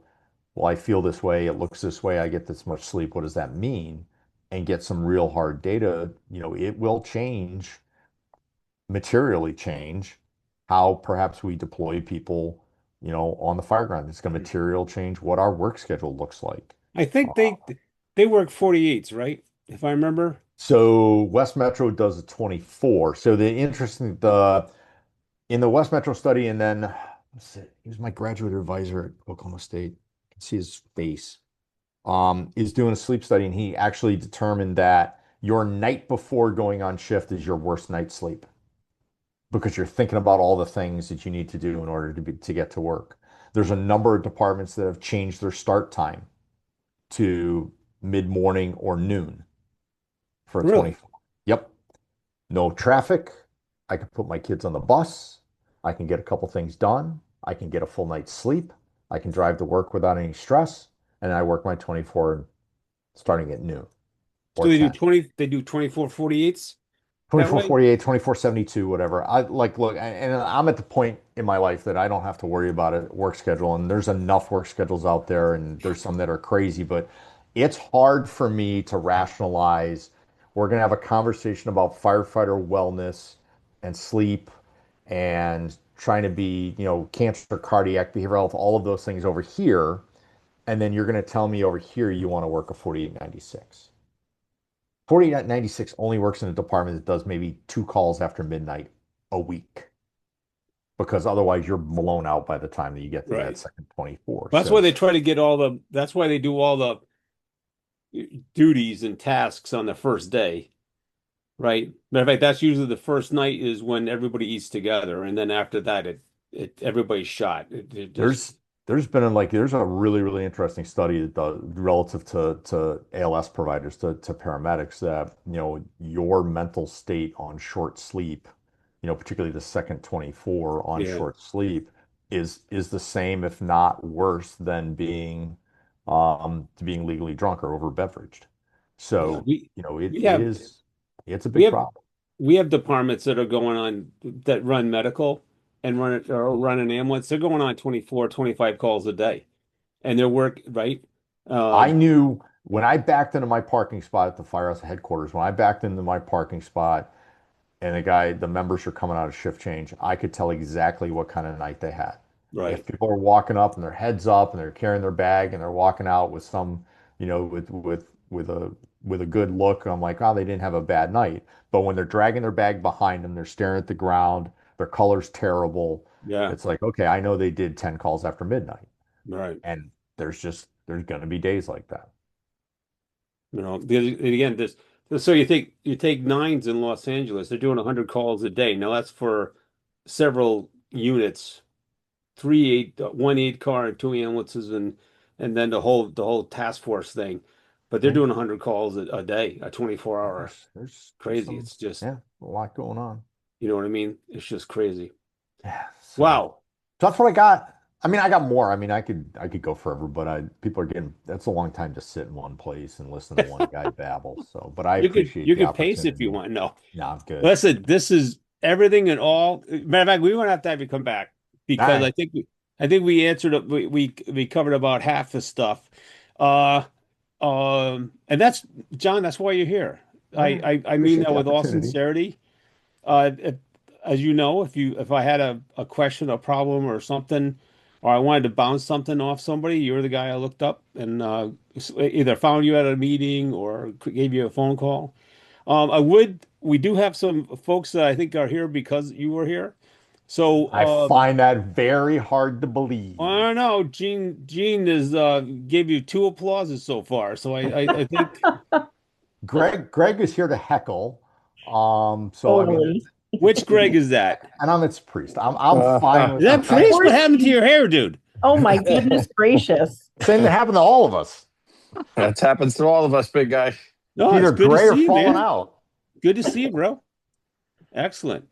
well, I feel this way, it looks this way, I get this much sleep, what does that mean? And get some real hard data, it will change materially change how perhaps we deploy people, on the fire ground. It's going to material change what our work schedule looks like. I think Uh, they work 48s, right? If I remember. so West Metro does a 24. So the in the West Metro study, and then he was my graduate advisor at Oklahoma State. I can see his face. Is doing a sleep study, and he actually determined that your night before going on shift is your worst night's sleep because you're thinking about all the things that you need to do in order to get to work. There's a number of departments that have changed their start time to mid-morning or noon for a Really? 24. Yep. No traffic. I can put my kids on the bus. I can get a couple things done. I can get a full night's sleep. I can drive to work without any stress. And I work my 24 starting at noon So or 10. they do 24 48s that 24, way? 48, 24, 72, whatever. I like, look, and I'm at the point in my life that I don't have to worry about a work schedule. And there's enough work schedules out there, and there's some that are crazy, but it's hard for me to rationalize. We're going to have a conversation about firefighter wellness and sleep and trying to be, cancer, cardiac, behavioral health, all of those things over here. And then you're going to tell me over here you want to work a 4896. 4896 only works in a department that does maybe 2 calls after midnight a week because otherwise you're blown out by the time that you get to that Right. second 24. That's why So they try to get that's why they do all the duties and tasks on the first day, right? Matter of fact, that's usually the first night is when everybody eats together, and then after that, it everybody's shot. It just there's a really, really interesting study that does relative to ALS providers, to paramedics, that, your mental state on short sleep, particularly the second 24 on yeah. short sleep is the same, if not worse, than being legally drunk or over beveraged. Yeah, So, it we it have is it's a we big have problem. we have departments that are going on that run medical and run an ambulance. They're going on 24, 25 calls a day, and their work, right? Uh, I knew when I backed into my parking spot at the firehouse headquarters, when I backed into my parking spot and the members are coming out of shift change, I could tell exactly what kind of night they had. If right. people are walking up and their heads up and they're carrying their bag and they're walking out with with a good look, I'm like, oh, they didn't have a bad night. But when they're dragging their bag behind them, they're staring at the ground, their color's terrible. Yeah, It's like, okay, I know they did 10 calls after midnight. right. And there's going to be days like that. Again, this so you take nines in Los Angeles, they're doing 100 calls a day. Now that's for several units, one 8 car and two ambulances, and then the whole task force thing. But they're Yeah. doing 100 calls a day, a 24-hour. There's Crazy. some, It's just, yeah, a lot going on. you know what I mean? It's just crazy. Yeah. So Wow. that's what I got. I mean, I got more. I mean, I could go forever, but people are getting, that's a long time to sit in one place and listen to one guy babble. So, but I appreciate You the could pace if you opportunity. want. No. Yeah, I'm good. Listen, this is everything and all. Matter of fact, we won't have you come back All because right. I think we answered we covered about half the stuff. Uh and that's John, that's why you're here. All right. I mean Appreciate that the with all opportunity. sincerity. If, as you know, if I had a question, a problem or something, or I wanted to bounce something off somebody, you're the guy I looked up and either found you at a meeting or gave you a phone call. We do have some folks that I think are here because you were here. So, I find that very hard to believe. I don't know. Gene is gave you two applauses so far. So I think Greg is here to heckle. So I mean, Totally. which Greg is that? and I'm its priest. I'm fine Is with that Of Priest? course What happened to he, your hair, dude? oh my goodness gracious. same that happened to all of us. That happens to all of us, big guy. It's No, it's either good to gray or see you, falling man. out. Good to see you, bro. Excellent.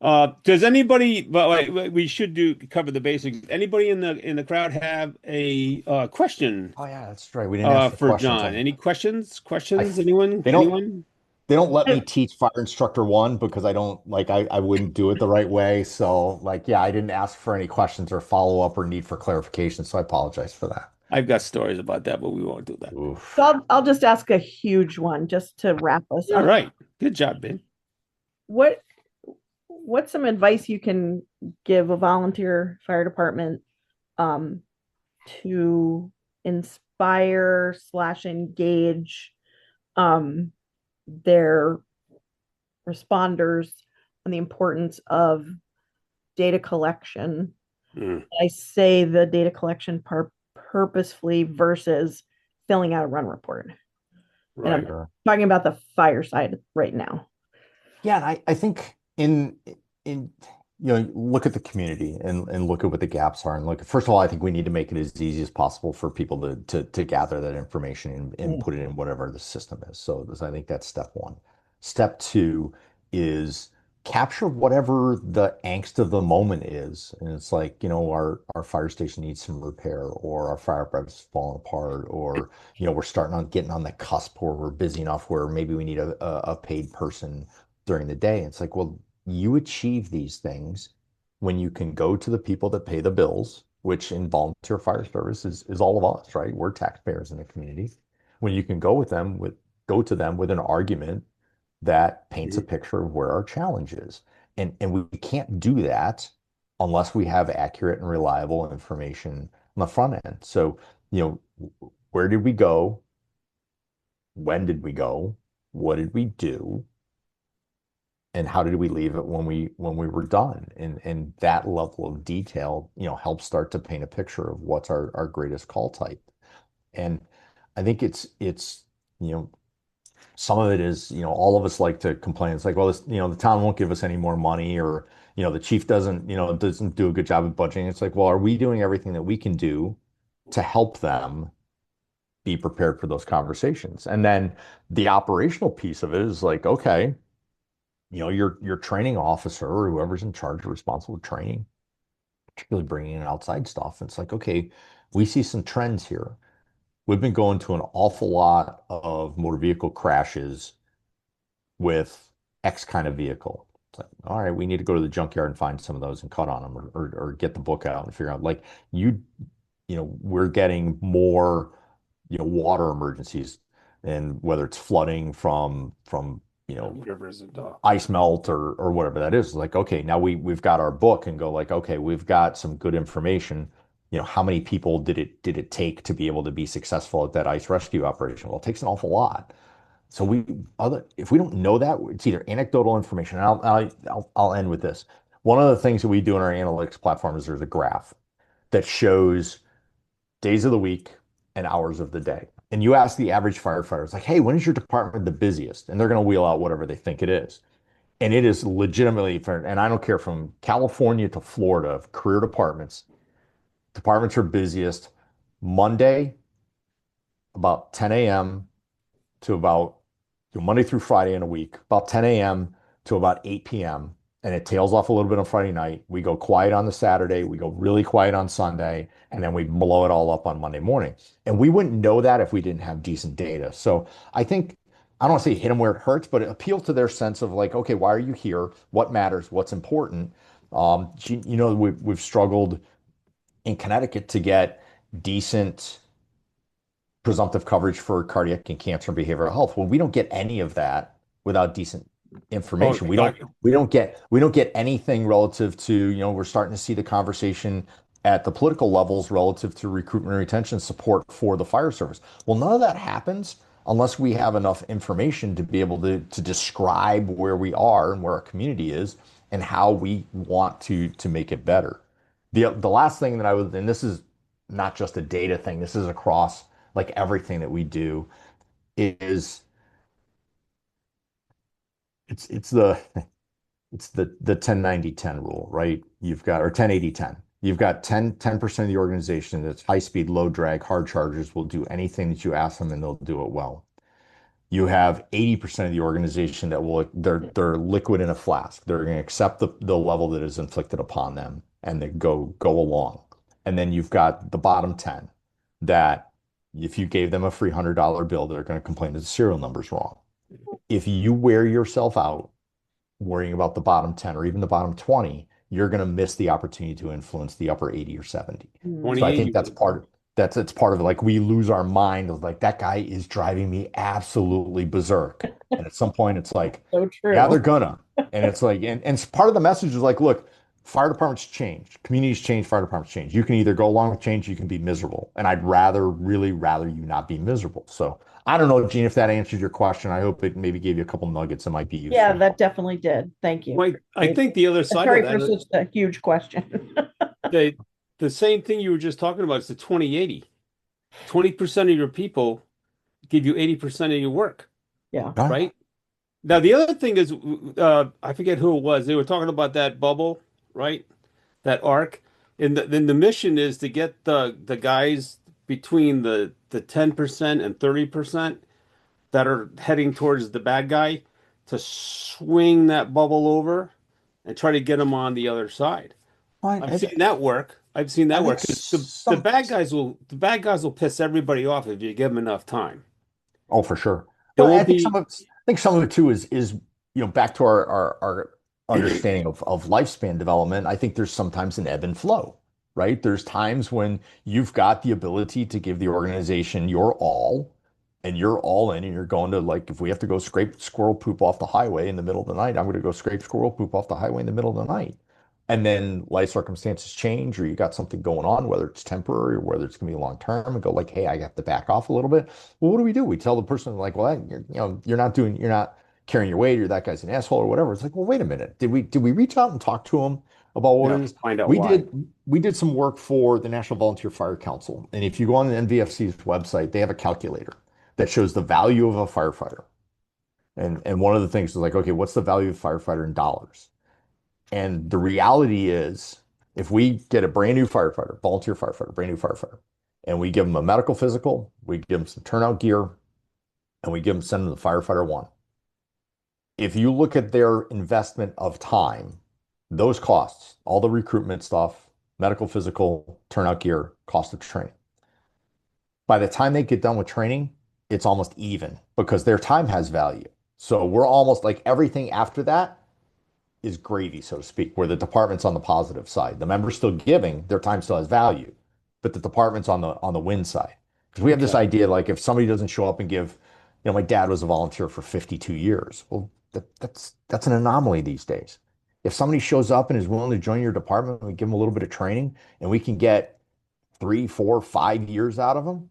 Does anybody? But we should do cover the basics. Anybody in the crowd have a question Oh yeah, that's right. We didn't ask for for questions. John? Any questions? I Questions? Anyone? they don't Anyone? they don't let me I, teach fire instructor one because I don't like I wouldn't do it the right way. So like yeah, I didn't ask for any questions or follow up or need for clarification. So I apologize for that. I've got stories about that, but we won't do that. so Oof. I'll just ask a huge one just to wrap us All up. right. Good job, Ben. What what's some advice you can give a volunteer fire department um, to inspire slash engage their responders on the importance of data collection? Mm, I say the data collection part purposefully versus filling out a run report. And right. I'm Sure. talking about the fire side right now. Yeah, and I think in look at the community and look at what the gaps are and look first of all, I think we need to make it as easy as possible for people to gather that information and Mm. put it in whatever the system is. So I think that's step one. Step two is capture whatever the angst of the moment is. And it's like, our fire station needs some repair, or our fire apparatus is falling apart, or we're starting on getting on the cusp where we're busy enough where maybe we need a paid person during the day. It's like, well, you achieve these things when you can go to the people that pay the bills, which in volunteer fire service is all of us, right? We're taxpayers in the community. When you can go to them with an argument that paints a Mhm. picture of where our challenge is. And we can't do that unless we have accurate and reliable information on the front end. So, where did we go? When did we go? What did we do? And how did we leave it when we were done? And that level of detail, helps start to paint a picture of what's our greatest call type. And I think it's you know some of it is, all of us like to complain. It's like, well, the town won't give us any more money, or the chief doesn't do a good job of budgeting. It's like, well, are we doing everything that we can do to help them be prepared for those conversations? And then the operational piece of it is like, okay, your training officer or whoever's in charge or responsible for training, particularly bringing in outside stuff. It's like, okay, we see some trends here. We've been going to an awful lot of motor vehicle crashes with X kind of vehicle. It's like, all right, we need to go to the junkyard and find some of those and cut on them, or get the book out and figure out, like, we're getting more, water emergencies, and whether it's flooding from, Rivers and ice melt or whatever that is. Like, okay, now we've got our book and go like, okay, we've got some good information. How many people did it take to be able to be successful at that ice rescue operation? Well, it takes an awful lot. So if we don't know that, it's either anecdotal information. And I'll end with this. One of the things that we do in our analytics platform is there's a graph that shows days of the week and hours of the day. And you ask the average firefighter, it's like, hey, when is your department the busiest? And they're going to wheel out whatever they think it is. And it is legitimately, and I don't care, from California to Florida, career departments are busiest Monday about 10 a.m. to about Monday through Friday in a week, about 10 a.m. to about 8 p.m. And it tails off a little bit on Friday night. We go quiet on the Saturday. We go really quiet on Sunday. And then we blow it all up on Monday morning. And we wouldn't know that if we didn't have decent data. So I think, I don't want to say hit them where it hurts, but appeal to their sense of like, okay, why are you here? What matters? What's important? We've struggled in Connecticut to get decent presumptive coverage for cardiac and cancer and behavioral health. Well, we don't get any of that without decent Oh, information. We don't get anything relative to, we're starting to see the conversation at the political levels relative to recruitment and retention support for the fire service. Well, none of that happens unless we have enough information to be able to describe where we are and where our community is and how we want to make it better. The last thing that and this is not just a data thing, this is across like everything that we do, is it's the 10-90-10 rule, right? You've got, or 10-80-10. You've got 10% of the organization that's high speed, low drag, hard chargers, will do anything that you ask them and they'll do it well. You have 80% of the organization that they're liquid in a flask. They're going to accept the level that is inflicted upon them and they go along. And then you've got the bottom 10 that if you gave them a free $100 bill, they're going to complain that the serial number's wrong. If you wear yourself out worrying about the bottom 10 or even the bottom 20, you're going to miss the opportunity to influence the upper 80 or 70. So I 28, think it's part of it. Like we lose our mind of like that guy is driving me absolutely berserk. And at some point it's like, So yeah, they're true. gonna. And it's like, and part of the message is like, look, fire departments change, communities change, fire departments change. You can either go along with change, you can be miserable. And I'd really rather you not be miserable. So I don't know, Gene, if that answers your question. I hope it maybe gave you a couple nuggets that might be Yeah, useful. that definitely did. Thank you. Well, I think the other side of Sorry for that, such a huge question. the the same thing you were just talking about is the 20/80. 20% of your people give you 80% of your work, Yeah. All right. right? Now, the other thing is, I forget who it was. They were talking about that bubble, right? That arc. And then the mission is to get the guys between the 10% and 30% that are heading towards the bad guy to swing that bubble over and try to get them on the other side. Fine. I've seen that work. I've seen I that think work. 'Cause some, the bad guys will piss everybody off if you give them enough time. oh, for sure. There Well, won't be, I think some of it too is back to our understanding of lifespan development. I think there's sometimes an ebb and flow, right? There's times when you've got the ability to give the organization your all, and you're all in, and you're going to like if we have to go scrape squirrel poop off the highway in the middle of the night, I'm going to go scrape squirrel poop off the highway in the middle of the night. And then life circumstances change, or you got something going on, whether it's temporary or whether it's going to be long term, and go like, hey, I have to back off a little bit. Well, what do we do? We tell the person like, well, you're not carrying your weight, or that guy's an asshole, or whatever. It's like, well, wait a minute. Did we reach out and talk to him about what it is? find out We why. did we did some work for the National Volunteer Fire Council, and if you go on the NVFC's website, they have a calculator that shows the value of a firefighter. And one of the things is like, okay, what's the value of a firefighter in dollars? And the reality is, if we get a brand new firefighter, volunteer firefighter, brand new firefighter, and we give them a medical physical, we give them some turnout gear, and we send them the firefighter one. If you look at their investment of time, those costs, all the recruitment stuff, medical physical, turnout gear, cost of training. By the time they get done with training, it's almost even because their time has value. So we're almost like everything after that is gravy, so to speak, where the department's on the positive side. The member's still giving, their time still has value, but the department's on the win side. Because we have this Okay. idea like if somebody doesn't show up and give, my dad was a volunteer for 52 years. Well, that's an anomaly these days. If somebody shows up and is willing to join your department, we give them a little bit of training, and we can get 3, 4, 5 years out of them,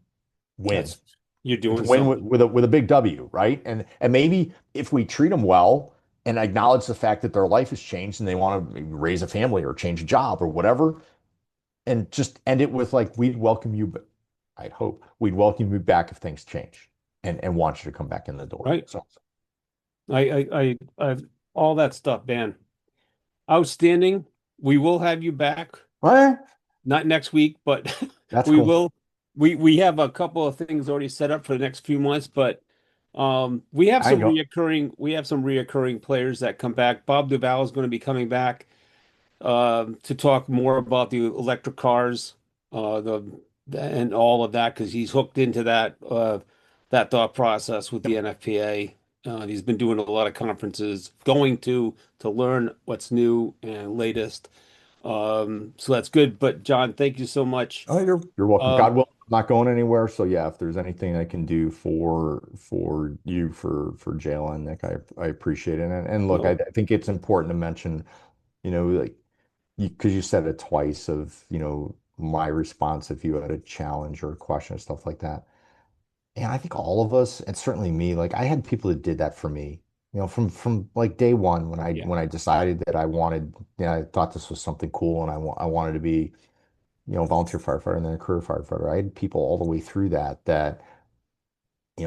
win. That's you're It's doing a win something. with a big W, right? And maybe if we treat them well and acknowledge the fact that their life has changed and they want to raise a family or change a job or whatever, and just end it with like we'd welcome you, but I'd hope we'd welcome you back if things change and want you to come back in the door. Right. So I've all that stuff, man. Outstanding. We will have you back, well, not next week, but that's we cool. will. We have a couple of things already set up for the next few months, but we have I some know. reoccurring players that come back. Bob Duval is going to be coming back to talk more about the electric cars, the and all of that because he's hooked into that thought process with the NFPA. He's been doing a lot of conferences, going to learn what's new and latest. So that's good. But John, thank you so much. Oh, you're welcome. Um, God willing, I'm not going anywhere. So yeah, if there's anything I can do for you for Jalen, Nick, I appreciate it. And look, I no, think it's important to mention, like because you said it twice of, my response if you had a challenge or a question or stuff like that. And I think all of us, and certainly me, like I had people that did that for me, from like day one when I yeah, when I decided that I wanted, I thought this was something cool and I wanted to be, volunteer firefighter and then a career firefighter. I had people all the way through that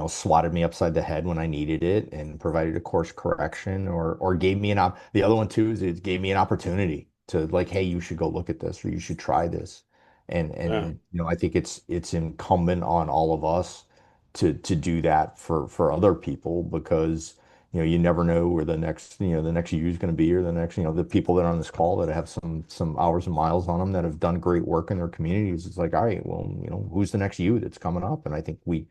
swatted me upside the head when I needed it and provided a course correction or gave me the other one too is it gave me an opportunity to like, hey, you should go look at this or you should try this. yeah. And I think it's incumbent on all of us to do that for other people because you never know where the next you is going to be or the next the people that are on this call that have some hours and miles on them that have done great work in their communities. It's like, all right, well, who's the next you that's coming up? And I think we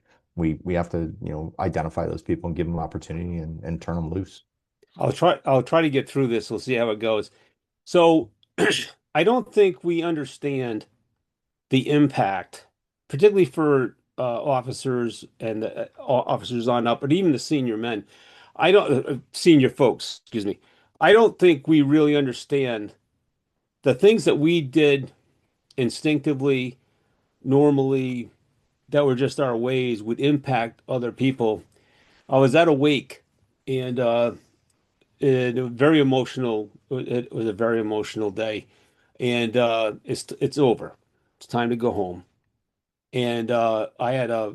have to, identify those people and give them opportunity and turn them loose. I'll try to get through this. We'll see how it goes. So I don't think we understand the impact particularly for officers and officers on up, but even the senior men, I don't senior folks, excuse me. I don't think we really understand the things that we did instinctively, normally, that were just our ways would impact other people. I was at a wake and it was very emotional. It was a very emotional day, and it's over. It's time to go home. And I had a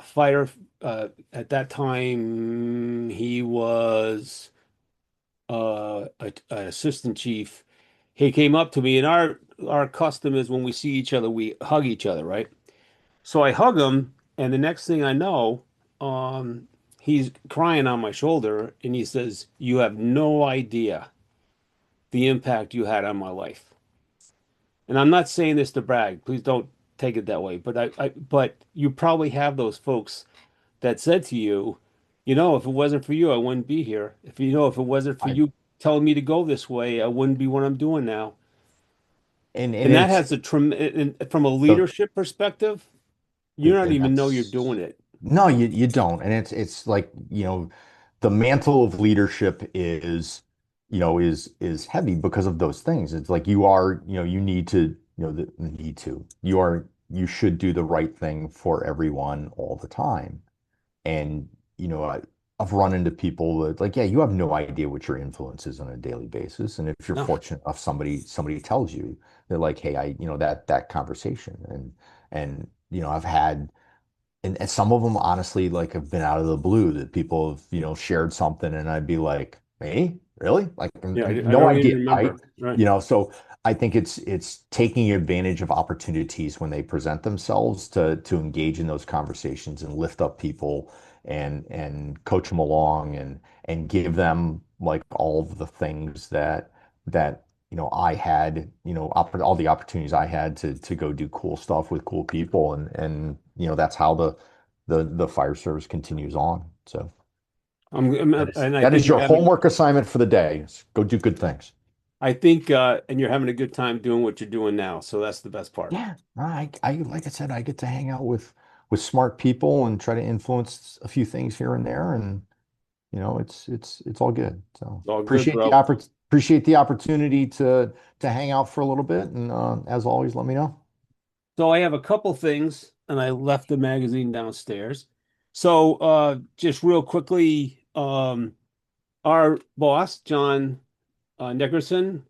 fighter at that time. He was an assistant chief. He came up to me, and our custom is when we see each other, we hug each other, right? So I hug him, and the next thing I know, he's crying on my shoulder, and he says, "You have no idea the impact you had on my life." And I'm not saying this to brag. Please don't take it that way. But but you probably have those folks that said to you, if it wasn't for you, I wouldn't be here. If it wasn't for I you telling me to go this way, I wouldn't be what I'm doing now. and And that it's has from a the leadership perspective, you don't and even know you're that's doing it. no, you don't. And it's like, the mantle of leadership is heavy because of those things. It's like you need to, you should do the right thing for everyone all the time. And, I've run into people that like, yeah, you have no idea what your influence is on a daily basis. And if you're No. fortunate enough, somebody tells you, they're like, hey, that conversation. And, I've had, and some of them honestly like have been out of the blue that people have, shared something and I'd be like, me? Really? Like Yeah, I no don't even idea, right? remember. Right. So I think it's taking advantage of opportunities when they present themselves to engage in those conversations and lift up people and coach them along and give them like all of the things that I had, all the opportunities I had to go do cool stuff with cool people and that's how the fire service continues on. So And I that think is you're your having, homework assignment for the day. Is go do good things. I think, and you're having a good time doing what you're doing now. So that's the best part. Yeah, I like I said, I get to hang out with smart people and try to influence a few things here and there, and it's all good. So It's all good, bro. appreciate the opportunity to hang out for a little bit, and as always, let me know. So I have a couple things, and I left the magazine downstairs. So just real quickly, our boss, John Nickerson,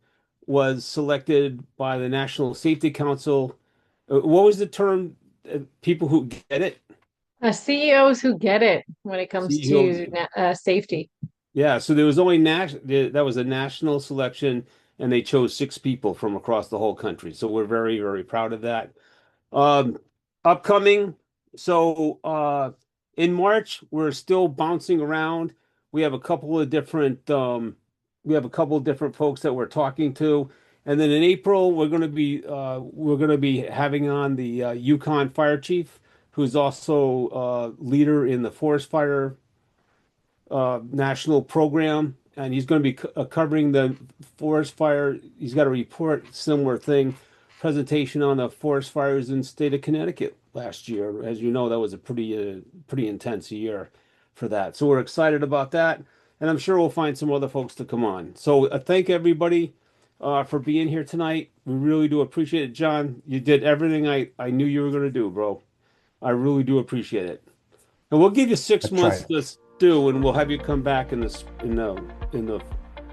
was selected by the National Safety Council. What was the term? People who get it? CEOs who get it when it comes CEO. to safety. Yeah, so there was only that was a national selection, and they chose 6 people from across the whole country. So we're very, very proud of that. Um, Upcoming, so in March, we're still bouncing around. We have a couple of different folks that we're talking to. And then in April, we're going to be having on the Yukon Fire Chief, who's also leader in the forest fire national program, and he's going to be covering the forest fire. He's got a report, similar thing, presentation on the forest fires in the state of Connecticut last year. As you know, that was a pretty intense year for that. So we're excited about that, and I'm sure we'll find some other folks to come on. So thank everybody for being here tonight. We really do appreciate it, John. You did everything I knew you were going to do, bro. I really do appreciate it. And we'll give you I 6 months tried. to do, and we'll have you come back in the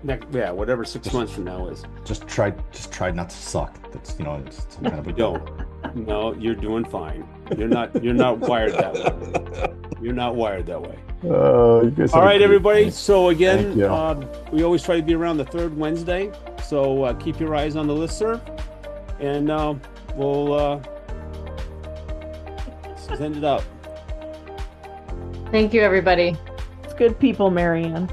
next, yeah, whatever 6 months from now is. Just try not to suck. That's it's some kind of a You goal. don't. No, you're doing fine. You're not wired that way. You're not wired that way. You guys All have a right, great everybody. day. So Thank again, you. we always try to be around the third Wednesday. So keep your eyes on the listserv, and we'll send it out. Thank you, everybody. It's good people, Marianne.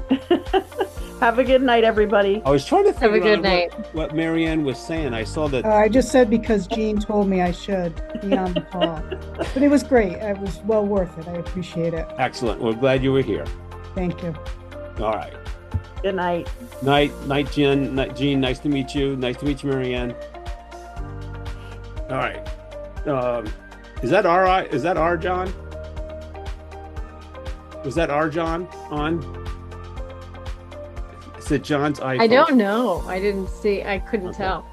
Have a good night, everybody. I was trying to Have a figure good out night. what Marianne was saying. I saw that. I just said because Jean told me I should be on the call. But it was great. It was well worth it. I appreciate it. Excellent. We're glad you were here. Thank you. All right. Good night. Night, Jen. Jean, nice to meet you. Nice to meet you, Marianne. All right. Is that our John? Was that our John on? Is it John's iPhone? I don't know. I didn't see. I couldn't Okay. tell.